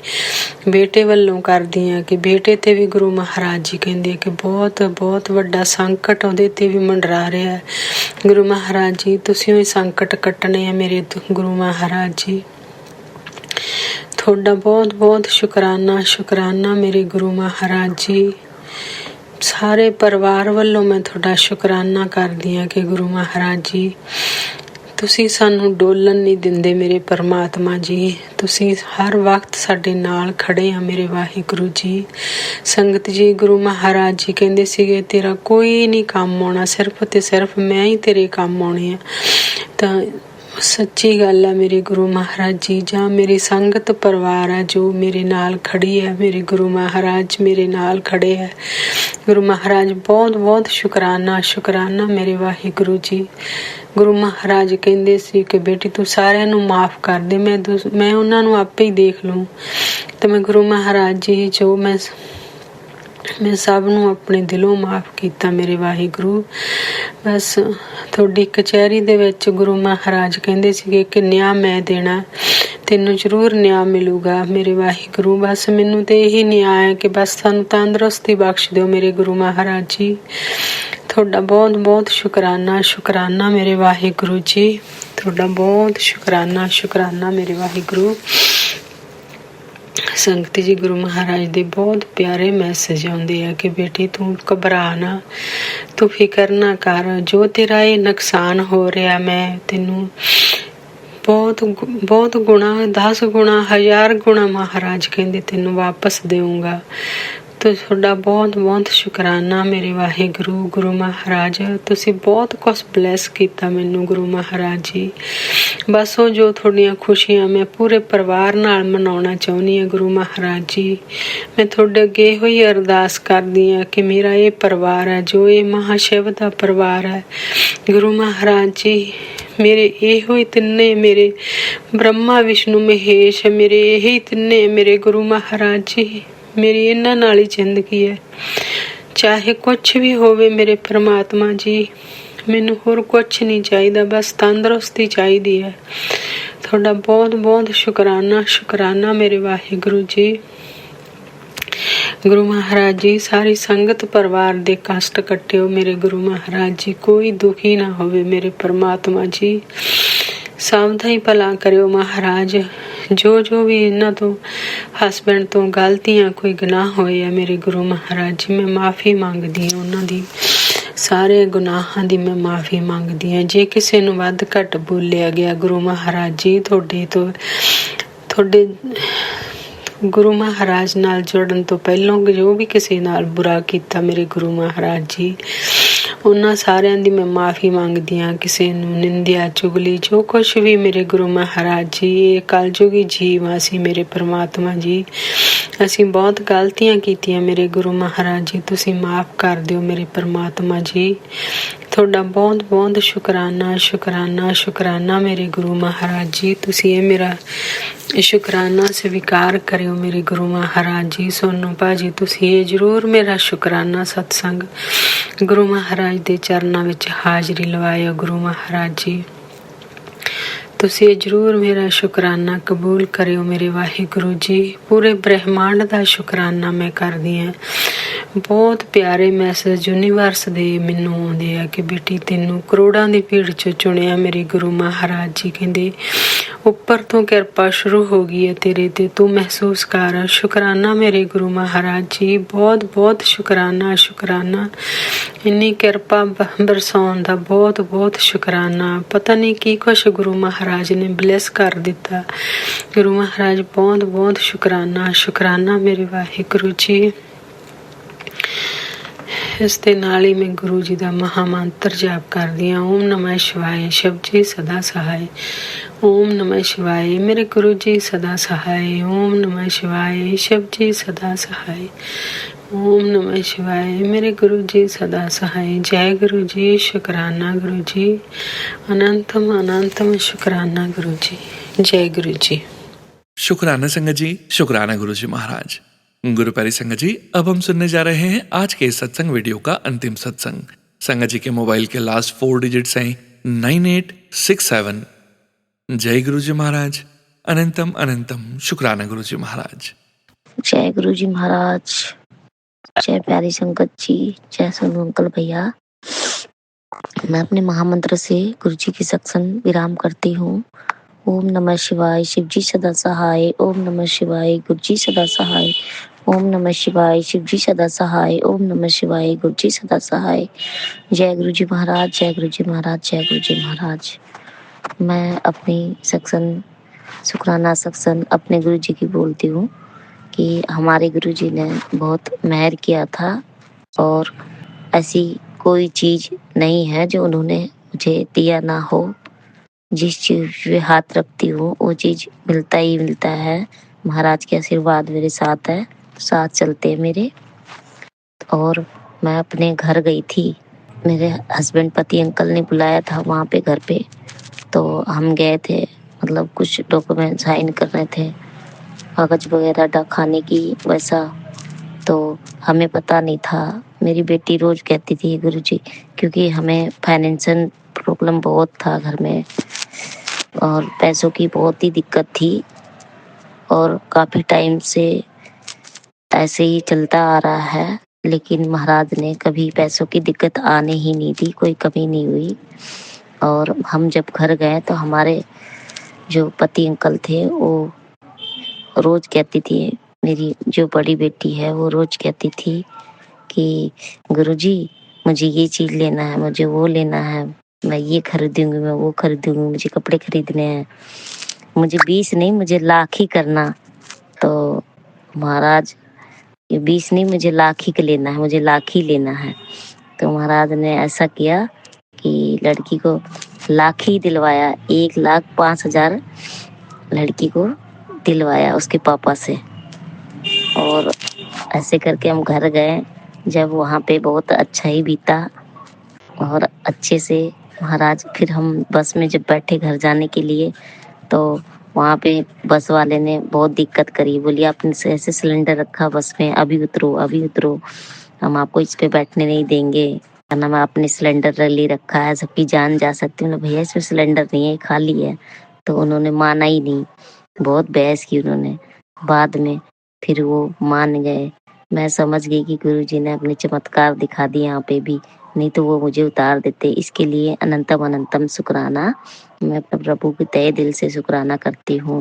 ਬੇਟੇ ਵੱਲੋਂ ਕਰਦੀ ਹਾਂ ਕਿ ਬੇਟੇ ਤੇ ਵੀ ਗੁਰੂ ਮਹਾਰਾਜ ਜੀ ਕਹਿੰਦੇ ਕਿ ਬਹੁਤ ਬਹੁਤ ਵੱਡਾ ਸੰਕਟ ਉਹਦੇ ਤੇ ਵੀ ਮੰਡਰਾ ਰਿਹਾ ਹੈ ਗੁਰੂ ਮਹਾਰਾਜ ਜੀ। ਤੁਸੀਂ ਉਹ ਸੰਕਟ ਕੱਟਣੇ ਆ ਮੇਰੇ ਗੁਰੂ ਮਹਾਰਾਜ ਜੀ। ਤੁਹਾਡਾ ਬਹੁਤ ਬਹੁਤ ਸ਼ੁਕਰਾਨਾ ਸ਼ੁਕਰਾਨਾ ਮੇਰੇ ਗੁਰੂ ਮਹਾਰਾਜ ਜੀ। ਸਾਰੇ ਪਰਿਵਾਰ ਵੱਲੋਂ ਮੈਂ ਤੁਹਾਡਾ ਸ਼ੁਕਰਾਨਾ ਕਰਦੀ ਹਾਂ ਕਿ ਗੁਰੂ ਮਹਾਰਾਜ ਜੀ ਤੁਸੀਂ ਸਾਨੂੰ ਡੋਲਣ ਨਹੀਂ ਦਿੰਦੇ ਮੇਰੇ ਪਰਮਾਤਮਾ ਜੀ। ਤੁਸੀਂ ਹਰ ਵਕਤ ਸਾਡੇ ਨਾਲ ਖੜੇ ਆ ਮੇਰੇ ਵਾਹਿਗੁਰੂ ਜੀ। ਸੰਗਤ ਜੀ, ਗੁਰੂ ਮਹਾਰਾਜ ਜੀ ਕਹਿੰਦੇ ਸੀਗੇ ਤੇਰਾ ਕੋਈ ਨਹੀਂ ਕੰਮ ਆਉਣਾ, ਸਿਰਫ ਤੇ ਸਿਰਫ ਮੈਂ ਹੀ ਤੇਰੇ ਕੰਮ ਆਉਣੇ ਆ। ਤਾਂ ਸੱਚੀ ਗੱਲ ਹੈ ਮੇਰੇ ਗੁਰੂ ਮਹਾਰਾਜ ਜੀ। ਜਾਂ ਮੇਰੀ ਸੰਗਤ ਪਰਿਵਾਰ ਹੈ ਜੋ ਮੇਰੇ ਨਾਲ ਖੜੀ ਹੈ, ਮੇਰੇ ਗੁਰੂ ਮਹਾਰਾਜ ਮੇਰੇ ਨਾਲ ਖੜੇ ਹੈ ਗੁਰੂ ਮਹਾਰਾਜ, ਬਹੁਤ ਬਹੁਤ ਸ਼ੁਕਰਾਨਾ ਸ਼ੁਕਰਾਨਾ ਮੇਰੇ ਵਾਹਿਗੁਰੂ ਜੀ। ਗੁਰੂ ਮਹਾਰਾਜ ਕਹਿੰਦੇ ਸੀ ਕਿ ਬੇਟੀ ਤੂੰ ਸਾਰਿਆਂ ਨੂੰ ਮਾਫ਼ ਕਰ ਦੇ, ਮੈਂ ਉਹਨਾਂ ਨੂੰ ਆਪੇ ਹੀ ਦੇਖ ਲੂੰ। ਤੇ ਮੈਂ ਗੁਰੂ ਮਹਾਰਾਜ ਜੀ ਜੋ ਮੈਂ ਸਭ ਨੂੰ ਆਪਣੇ ਦਿਲੋਂ ਮਾਫ਼ ਕੀਤਾ ਮੇਰੇ ਵਾਹਿਗੁਰੂ। ਬਸ ਤੁਹਾਡੀ ਕਚਹਿਰੀ ਦੇ ਵਿੱਚ ਗੁਰੂ ਮਹਾਰਾਜ ਕਹਿੰਦੇ ਸੀਗੇ ਕਿ ਨਿਆਂ ਮੈਂ ਦੇਣਾ, ਤੈਨੂੰ ਜ਼ਰੂਰ ਨਿਆਂ ਮਿਲੂਗਾ ਮੇਰੇ ਵਾਹਿਗੁਰੂ। ਬਸ ਮੈਨੂੰ ਤੇ ਇਹੀ ਨਿਆਂ ਹੈ ਕਿ ਬਸ ਸਾਨੂੰ ਤੰਦਰੁਸਤੀ ਬਖਸ਼ ਦਿਓ ਮੇਰੇ ਗੁਰੂ ਮਹਾਰਾਜ ਜੀ। ਤੁਹਾਡਾ ਬਹੁਤ ਬਹੁਤ ਸ਼ੁਕਰਾਨਾ ਸ਼ੁਕਰਾਨਾ ਮੇਰੇ ਵਾਹਿਗੁਰੂ ਜੀ। ਤੁਹਾਡਾ ਬਹੁਤ ਸ਼ੁਕਰਾਨਾ ਸ਼ੁਕਰਾਨਾ ਮੇਰੇ ਵਾਹਿਗੁਰੂ। ਸੰਗਤ ਜੀ, ਗੁਰੂ ਮਹਾਰਾਜ ਦੇ ਬਹੁਤ ਪਿਆਰੇ ਮੈਸੇਜ ਆਉਂਦੇ ਆ ਕਿ ਬੇਟੀ ਤੂੰ ਘਬਰਾ ਨਾ, ਤੂੰ ਫਿਕਰ ਨਾ ਕਰ, ਜੋ ਤੇਰਾ ਇਹ ਨੁਕਸਾਨ ਹੋ ਰਿਹਾ ਮੈਂ ਤੈਨੂੰ ਬਹੁਤ ਗੁਣਾ 10 ਗੁਣਾ 1000 ਗੁਣਾ ਮਹਾਰਾਜ ਕਹਿੰਦੇ ਤੈਨੂੰ ਵਾਪਸ ਦੇਵਾਂਗਾ। ਤੇ ਤੁਹਾਡਾ ਬਹੁਤ ਬਹੁਤ ਸ਼ੁਕਰਾਨਾ ਮੇਰੇ ਵਾਹਿਗੁਰੂ। ਗੁਰੂ ਮਹਾਰਾਜ ਤੁਸੀਂ ਬਹੁਤ ਕੁਛ ਬਲੈਸ ਕੀਤਾ ਮੈਨੂੰ ਗੁਰੂ ਮਹਾਰਾਜ ਜੀ। ਬਸ ਉਹ ਜੋ ਤੁਹਾਡੀਆਂ ਖੁਸ਼ੀਆਂ ਮੈਂ ਪੂਰੇ ਪਰਿਵਾਰ ਨਾਲ ਮਨਾਉਣਾ ਚਾਹੁੰਦੀ ਹਾਂ ਗੁਰੂ ਮਹਾਰਾਜ ਜੀ। ਮੈਂ ਤੁਹਾਡੇ ਅੱਗੇ ਇਹੋ ਹੀ ਅਰਦਾਸ ਕਰਦੀ ਹਾਂ ਕਿ ਮੇਰਾ ਇਹ ਪਰਿਵਾਰ ਹੈ ਜੋ ਇਹ ਮਹਾਸ਼ਿਵ ਦਾ ਪਰਿਵਾਰ ਹੈ ਗੁਰੂ ਮਹਾਰਾਜ ਜੀ। ਮੇਰੇ ਇਹੋ ਹੀ ਤਿੰਨੇ ਮੇਰੇ ਬ੍ਰਹਮਾ ਵਿਸ਼ਨੂੰ ਮਹੇਸ਼ ਮੇਰੇ ਇਹੀ ਤਿੰਨੇ ਮੇਰੇ ਗੁਰੂ ਮਹਾਰਾਜ ਜੀ। ਮੇਰੀ ਇਹਨਾਂ ਨਾਲ ਹੀ ਜ਼ਿੰਦਗੀ ਹੈ, ਚਾਹੇ ਕੁਛ ਵੀ ਹੋਵੇ ਮੇਰੇ ਪਰਮਾਤਮਾ ਜੀ। ਮੈਨੂੰ ਹੋਰ ਕੁਛ ਨਹੀਂ ਚਾਹੀਦਾ, ਬਸ ਤੰਦਰੁਸਤੀ ਚਾਹੀਦੀ ਹੈ। ਤੁਹਾਡਾ ਬਹੁਤ ਬਹੁਤ ਸ਼ੁਕਰਾਨਾ ਸ਼ੁਕਰਾਨਾ ਮੇਰੇ ਵਾਹਿਗੁਰੂ ਜੀ। ਗੁਰੂ ਮਹਾਰਾਜ ਜੀ, ਸਾਰੀ ਸੰਗਤ ਪਰਿਵਾਰ ਦੇ ਕਸ਼ਟ ਕੱਟਿਓ ਮੇਰੇ ਗੁਰੂ ਮਹਾਰਾਜ ਜੀ। ਕੋਈ ਦੁਖੀ ਨਾ ਹੋਵੇ ਮੇਰੇ ਪਰਮਾਤਮਾ ਜੀ। ਸਭ ਦਾ ਹੀ ਭਲਾ ਕਰਿਓ ਮਹਾਰਾਜ। ਜੋ ਵੀ ਇਹਨਾਂ ਤੋਂ ਹਸਬੈਂਡ ਤੋਂ ਗਲਤੀਆਂ ਕੋਈ ਗੁਨਾਹ ਹੋਏ ਆ ਮੇਰੇ ਗੁਰੂ ਮਹਾਰਾਜ ਜੀ, ਮੈਂ ਮਾਫੀ ਮੰਗਦੀ ਹਾਂ ਉਹਨਾਂ ਦੀ, ਸਾਰੇ ਗੁਨਾਹਾਂ ਦੀ ਮੈਂ ਮਾਫੀ ਮੰਗਦੀ ਹਾਂ। ਜੇ ਕਿਸੇ ਨੂੰ ਵੱਧ ਘੱਟ ਬੋਲਿਆ ਗਿਆ ਗੁਰੂ ਮਹਾਰਾਜ ਜੀ, ਤੁਹਾਡੇ ਗੁਰੂ ਮਹਾਰਾਜ ਨਾਲ ਜੁੜਨ ਤੋਂ ਪਹਿਲਾਂ ਜੋ ਵੀ ਕਿਸੇ ਨਾਲ ਬੁਰਾ ਕੀਤਾ ਮੇਰੇ ਗੁਰੂ ਮਹਾਰਾਜ ਜੀ, ਉਹਨਾਂ ਸਾਰਿਆਂ ਦੀ ਮੈਂ ਮਾਫੀ ਮੰਗਦੀ ਹਾਂ। ਕਿਸੇ ਨੂੰ ਨਿੰਦਿਆ ਚੁਗਲੀ ਜੋ ਕੁਛ ਵੀ ਮੇਰੇ ਗੁਰੂ ਮਹਾਰਾਜ ਜੀ, ਇਹ ਕਲਯੁਗੀ ਜੀਵ ਆ ਅਸੀਂ ਮੇਰੇ ਪਰਮਾਤਮਾ ਜੀ। ਅਸੀਂ ਬਹੁਤ ਗਲਤੀਆਂ ਕੀਤੀਆਂ ਮੇਰੇ ਗੁਰੂ ਮਹਾਰਾਜ ਜੀ, ਤੁਸੀਂ ਮਾਫ ਕਰ ਦਿਓ ਮੇਰੇ ਪਰਮਾਤਮਾ ਜੀ। ਤੁਹਾਡਾ ਬਹੁਤ ਬਹੁਤ ਸ਼ੁਕਰਾਨਾ ਸ਼ੁਕਰਾਨਾ ਸ਼ੁਕਰਾਨਾ ਮੇਰੇ ਗੁਰੂ ਮਹਾਰਾਜ ਜੀ। ਤੁਸੀਂ ਇਹ ਮੇਰਾ ਸ਼ੁਕਰਾਨਾ ਸਵੀਕਾਰ ਕਰਿਓ ਮੇਰੇ ਗੁਰੂ ਮਹਾਰਾਜ ਜੀ। ਸੋਨੂੰ ਭਾਜੀ, ਤੁਸੀਂ ਇਹ ਜ਼ਰੂਰ ਮੇਰਾ ਸ਼ੁਕਰਾਨਾ ਸਤਸੰਗ ਗੁਰੂ ਮਹਾਰਾਜ ਦੇ ਚਰਨਾਂ ਵਿੱਚ ਹਾਜ਼ਰੀ ਲਵਾਇਓ ਗੁਰੂ ਮਹਾਰਾਜ ਜੀ। ਤੁਸੀਂ ਇਹ ਜ਼ਰੂਰ ਮੇਰਾ ਸ਼ੁਕਰਾਨਾ ਕਬੂਲ ਕਰਿਓ ਮੇਰੇ ਵਾਹਿਗੁਰੂ ਜੀ। ਪੂਰੇ ਬ੍ਰਹਿਮੰਡ ਦਾ ਸ਼ੁਕਰਾਨਾ ਮੈਂ ਕਰਦੀ ਹਾਂ। ਬਹੁਤ ਪਿਆਰੇ ਮੈਸੇਜ ਯੂਨੀਵਰਸ ਦੇ ਮੈਨੂੰ ਆਉਂਦੇ ਆ ਕਿ ਬੇਟੀ ਤੈਨੂੰ ਕਰੋੜਾਂ ਦੀ ਭੀੜ ਚੋਂ ਚੁਣਿਆ ਮੇਰੇ ਗੁਰੂ ਮਹਾਰਾਜ ਜੀ। ਕਹਿੰਦੇ ਉੱਪਰ ਤੋਂ ਕਿਰਪਾ ਸ਼ੁਰੂ ਹੋ ਗਈ ਹੈ ਤੇਰੇ ਤੇ, ਤੂੰ ਮਹਿਸੂਸ ਕਰ। ਸ਼ੁਕਰਾਨਾ ਮੇਰੇ ਗੁਰੂ ਮਹਾਰਾਜ ਜੀ, ਬਹੁਤ ਬਹੁਤ ਸ਼ੁਕਰਾਨਾ ਸ਼ੁਕਰਾਨਾ। ਇੰਨੀ ਕਿਰਪਾ ਬਰਸਾਉਣ ਦਾ ਬਹੁਤ ਬਹੁਤ ਸ਼ੁਕਰਾਨਾ। ਪਤਾ ਨਹੀਂ ਕੀ ਕੁਛ ਗੁਰੂ ਮਹਾਰਾਜ ਨੇ ਬਲੈਸ ਕਰ ਦਿੱਤਾ ਗੁਰੂ ਮਹਾਰਾਜ। ਬਹੁਤ ਬਹੁਤ ਸ਼ੁਕਰਾਨਾ ਸ਼ੁਕਰਾਨਾ ਮੇਰੇ ਵਾਹਿਗੁਰੂ ਜੀ। ਇਸ ਦੇ ਨਾਲ ਹੀ ਮੈਂ ਗੁਰੂ ਜੀ ਦਾ ਮਹਾਮੰਤਰ ਜਾਪ ਕਰਦੀ ਹਾਂ। ਓਮ ਨਮः शिवाय शिव जी सदा सहाय। ओम नमः शिवाय मेरे गुरु जी सदा सहाय। ओम नमः शिवाय शिव जी सदा सहाय। ओम नमः शिवाय मेरे गुरु जी सदा सहाय। जय गुरु जी, शुक्राना गुरु जी, अनंतम अनंतम शुक्राना गुरु जी। जय गुरु जी। शुक्राना संगत जी, शुक्राना गुरु जी महाराज। गुरु प्यारी संगत जी, अब हम सुनने जा रहे हैं आज के इस सत्संग वीडियो का अंतिम सत्संग। संगत जी के मोबाइल के लास्ट 4 डिजिट्स हैं 9867। जय गुरु जी महाराज, अनंतम अनंतम शुक्राना गुरु जी महाराज। जय गुरु जी महाराज, जय प्यारी संगत जी, जय सोनू अंकल भैया। मैं अपने महामंत्र से गुरु जी की सत्संग विराम करती हूँ। ओम नमः शिवाय शिव जी सदा सहाय। ओम नमः शिवाय गुरु जी सदा सहाय। ओम नमः शिवाय शिव जी सदा सहाय। ओम नमः शिवाय गुरु जी सदा सहाय। जय गुरु जी महाराज, जय गुरु जी महाराज, जय गुरु जी महाराज। मैं अपनी सत्संग शुक्राना सत्संग अपने गुरु जी की बोलती हूँ कि हमारे गुरु जी ने बहुत मेहर किया था और ऐसी कोई चीज़ नहीं है जो उन्होंने मुझे दिया ना हो। जिस चीज़ पे हाथ रखती हूँ वो चीज़ मिलता ही मिलता है। महाराज के आशीर्वाद मेरे साथ है, साथ चलते हैं मेरे। और मैं अपने घर गई थी, मेरे हस्बैंड पति अंकल ने बुलाया था वहाँ पे घर पे, तो हम गए थे। मतलब कुछ डॉक्यूमेंट साइन करने थे, कागज वगैरह खाने की वैसा, तो हमें पता नहीं था। मेरी बेटी रोज कहती थी गुरुजी, क्योंकि हमें फाइनेंशियल प्रॉब्लम बहुत था घर में और पैसों की बहुत ही दिक्कत थी और काफ़ी टाइम से ऐसे ही चलता आ रहा है। लेकिन महाराज ने कभी पैसों की दिक्कत आने ही नहीं दी, कोई कमी नहीं हुई। और हम जब घर गए तो हमारे जो पति अंकल थे वो रोज कहती थी, मेरी जो बड़ी बेटी है वो रोज कहती थी कि गुरुजी मुझे ये चीज़ लेना है, मुझे वो लेना है, मैं ये खरीदूंगी, मैं वो खरीदूंगी, मुझे कपड़े खरीदने हैं, मुझे 20 नहीं मुझे लाख ही करना। तो महाराज ये 20 नहीं मुझे लाख ही का लेना है, मुझे लाख ही लेना है। तो महाराज ने ऐसा किया कि लड़की को लाख ही दिलवाया, 1,05,000 लड़की को दिलवाया उसके पापा से। और ऐसे करके हम घर गए। जब वहाँ पे बहुत अच्छा ही बीता और अच्छे से महाराज, फिर हम बस में जब बैठे घर जाने के लिए तो वहाँ पे बस वाले ने बहुत दिक्कत करी, बोली आपने ऐसे सिलेंडर रखा बस में, अभी उतरो अभी उतरो, हम आपको इस पे बैठने नहीं देंगे, ना मैं आपने सिलेंडर ले रखा है, सबकी जान जा सकती है। भैया इसमें सिलेंडर नहीं है, खाली है। तो उन्होंने माना ही नहीं, बहुत बहस की उन्होंने। बाद में फिर वो मान गए। मैं समझ गई कि गुरुजी ने अपने चमत्कार दिखा दिए यहाँ पे भी, नहीं तो वो मुझे उतार देते। इसके लिए अनंतम अनंतम शुक्राना, मैं अपने प्रभु के तहे दिल से शुक्राना करती हूँ।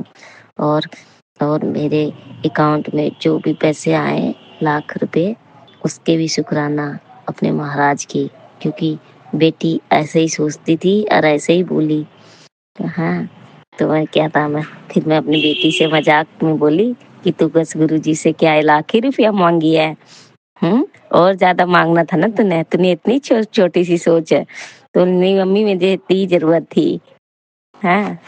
और मेरे अकाउंट में जो भी पैसे आए लाख रुपए, उसके भी शुक्राना अपने महाराज की, क्योंकि बेटी ऐसे ही सोचती थी और ऐसे ही बोली। हाँ, तो मैं क्या था, फिर मैं अपनी बेटी से मजाक में बोली कि तू बस गुरुजी से क्या 1,00,000 ही रुपया मांगी है, और ज्यादा मांगना था ना तूने इतनी छोटी सी सोच है। तो नहीं मम्मी मुझे इतनी जरूरत थी, हाँ,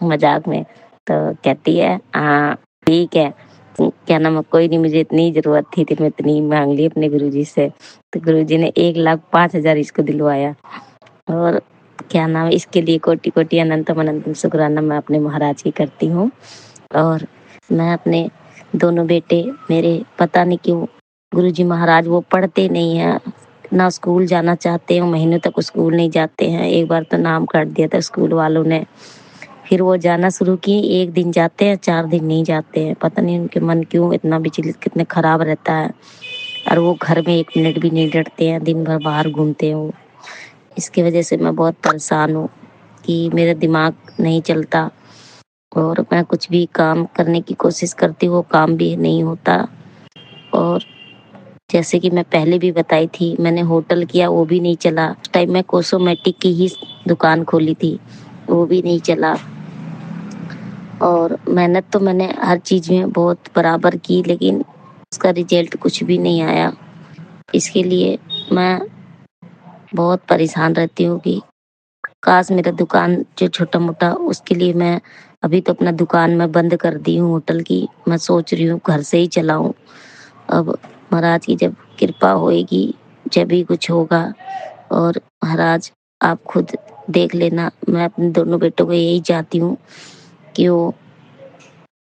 मजाक में। तो कहती है हाँ ठीक है, क्या नाम, कोई नहीं, मुझे इतनी जरूरत थी तो मैं इतनी मांग ली अपने गुरुजी से। तो गुरुजी ने 1,05,000 इसको दिलवाया। और क्या नाम, इसके लिए कोटि कोटि अनंतम अनंतम शुक्राना मैं अपने महाराज की करती हूँ। और मैं अपने दोनों बेटे, मेरे पता नहीं क्यों गुरुजी महाराज वो पढ़ते नहीं हैं, ना स्कूल जाना चाहते हैं, महीनों तक स्कूल नहीं जाते हैं। एक बार तो नाम काट दिया था स्कूल वालों ने, फिर वो जाना शुरू किए, 1 दिन जाते हैं 4 दिन नहीं जाते हैं। पता नहीं उनके मन क्यों इतना विचलित, कितने खराब रहता है। और वो घर में 1 मिनट भी नहीं डरते हैं, दिन भर बाहर घूमते हैं वो। इसकी वजह से मैं बहुत परेशान हूँ कि मेरा दिमाग नहीं चलता और मैं कुछ भी काम करने की कोशिश करती हूँ, वो काम भी नहीं होता। और जैसे कि मैं पहले भी बताई थी, मैंने होटल किया, वो भी नहीं चला। उस टाइम मैं कॉस्मेटिक की ही दुकान खोली थी, वो भी नहीं चला। और मेहनत तो मैंने हर चीज़ में बहुत बराबर की, लेकिन उसका रिजल्ट कुछ भी नहीं आया। इसके लिए मैं बहुत परेशान रहती हूँ कि काश मेरा दुकान जो छोटा-मोटा उसके लिए मैं अभी तो अपना दुकान मैं बंद कर दी हूँ होटल की। मैं सोच रही हूँ घर से ही चलाऊँ। अब महाराज की जब कृपा होएगी, जब ही कुछ होगा। और महाराज आप खुद देख लेना, मैं अपने दोनों बेटों को यही चाहती हूँ कि वो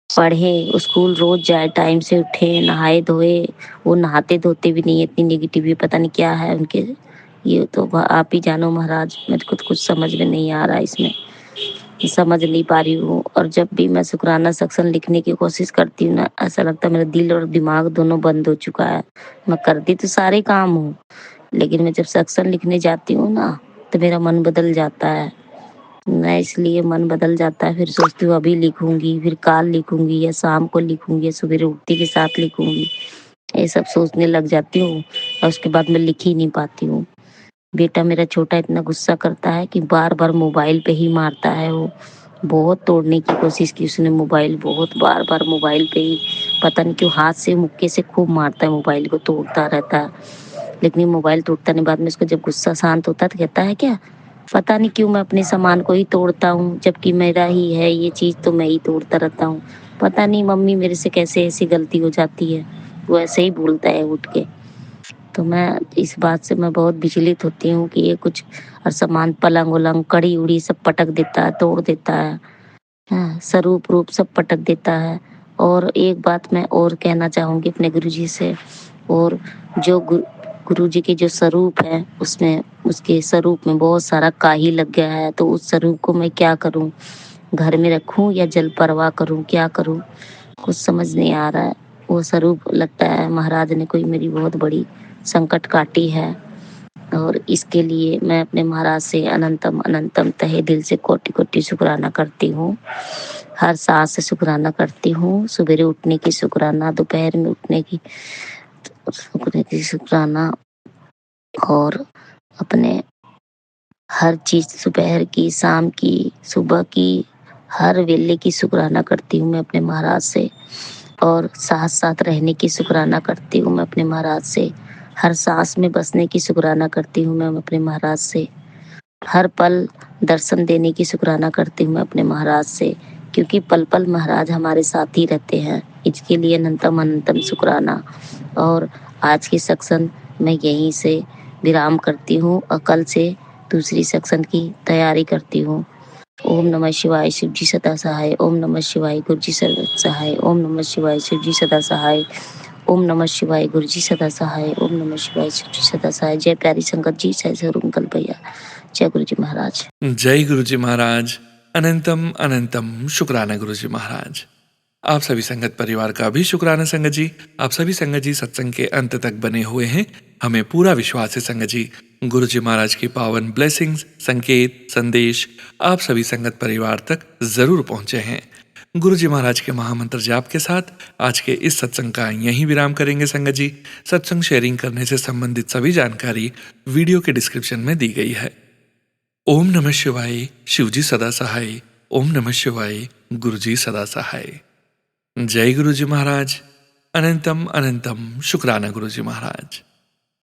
पढ़े, स्कूल रोज जाए, टाइम से उठे, नहाए धोए। वो नहाते धोते भी नहीं है, इतनी नेगेटिव पता नहीं क्या है उनके। ये तो आप ही जानो महाराज, मेरे को तो कुछ समझ में नहीं आ रहा है इसमें, समझ नहीं पा रही हूँ। और जब भी मैं शुक्राना सत्संग लिखने की कोशिश करती हूँ ना, ऐसा लगता है मेरा दिल और दिमाग दोनों बंद हो चुका है। मैं करती तो सारे काम हूँ, लेकिन मैं जब सत्संग लिखने जाती हूँ ना तो मेरा मन बदल जाता है। मैं इसलिए मन बदल जाता है, फिर सोचती हूँ अभी लिखूंगी, फिर काल लिखूंगी, या शाम को लिखूंगी, या सवेरे उठते के साथ लिखूंगी। ये सब सोचने लग जाती हूँ और उसके बाद मैं लिख ही नहीं पाती हूँ। बेटा मेरा छोटा इतना गुस्सा करता है कि बार बार मोबाइल पे ही मारता है। वो बहुत तोड़ने की कोशिश की उसने मोबाइल, बहुत बार बार मोबाइल पे ही, पता नहीं क्यों हाथ से मुक्के से खूब मारता है, मोबाइल को तोड़ता रहता है। लेकिन ये मोबाइल टूटता नहीं, बाद में उसको जब गुस्सा शांत होता है तो कहता है क्या, पता नहीं क्यों मैं अपने सामान को ही तोड़ता हूँ, जबकि मेरा ही है ये चीज़ तो मैं ही तोड़ता रहता हूँ। पता नहीं मम्मी मेरे से कैसे ऐसी गलती हो जाती है। वो ऐसे ही बोलता है उठ के। तो मैं इस बात से मैं बहुत विचलित होती हूँ कि ये कुछ और सामान पलंग वलंग कड़ी उड़ी सब पटक देता है, तोड़ देता है। हाँ, स्वरूप रूप सब पटक देता है। और एक बात मैं और कहना चाहूँगी अपने गुरुजी से, और जो गुरुजी के जो स्वरूप है उसमें, उसके स्वरूप में बहुत सारा काई लग गया है। तो उस स्वरूप को मैं क्या करूँ, घर में रखूँ या जल परवाह करूँ, क्या करूँ, कुछ समझ नहीं आ रहा है। वो स्वरूप लगता है महाराज ने कोई मेरी बहुत बड़ी संकट काटी है। और इसके लिए मैं अपने महाराज से अनंतम अनंतम तहे दिल से कोटि कोटि शुक्राना करती हूँ। हर सांस से शुक्राना करती हूँ, सवेरे उठने की शुक्राना, दोपहर में उठने की शुक्राना, और अपने हर चीज दोपहर की, शाम की, सुबह की, हर वेले की शुक्राना करती हूँ मैं अपने महाराज से। और साथ साथ रहने की शुक्राना करती हूँ मैं अपने महाराज से। हर सांस में बसने की शुक्राना करती हूँ मैं अपने महाराज से। हर पल दर्शन देने की शुक्राना करती हूँ मैं अपने महाराज से, क्योंकि पल पल महाराज हमारे साथ ही रहते हैं। इसके लिए अनंतम अनंतम शुक्राना। और आज की सत्संग मैं यहीं से विराम करती हूँ और कल से दूसरी सत्संग की तैयारी करती हूँ। ओम नमः शिवाय, शिव जी सदा सहाय। ओम नमः शिवाय, गुरु जी सदा सहाय। ओम नमः शिवाय, शिव जी सदा सहाय। ओम नमः शिवाय, गुरु जी सदा सहाय। ओम नमः शिवाय, शिव जी सदा सहाय। जय प्यारी संगत जी, जय जरूर अंकल भैया, जय गुरु जी महाराज। जय गुरु जी महाराज। अनंतम अनंतम शुक्राना गुरु जी महाराज। आप सभी संगत परिवार का भी शुक्राना संगत जी। आप सभी संगत जी सत्संग के अंत तक बने हुए हैं। हमें पूरा विश्वास है संगत जी, गुरु जी महाराज की पावन ब्लेसिंग्स, संकेत, संदेश आप सभी संगत परिवार तक जरूर पहुंचे हैं। गुरु जी महाराज के महामंत्र जाप के साथ आज के इस सत्संग का यहीं विराम करेंगे संगत जी। सत्संग शेयरिंग करने से संबंधित सभी जानकारी वीडियो के डिस्क्रिप्शन में दी गई है। ओम नमः शिवाय, शिवजी सदा सहाय। ओम नमः शिवाय, गुरुजी सदा सहाय। जय गुरु जी महाराज। अनंतम अनंतम शुक्राना गुरु जी महाराज।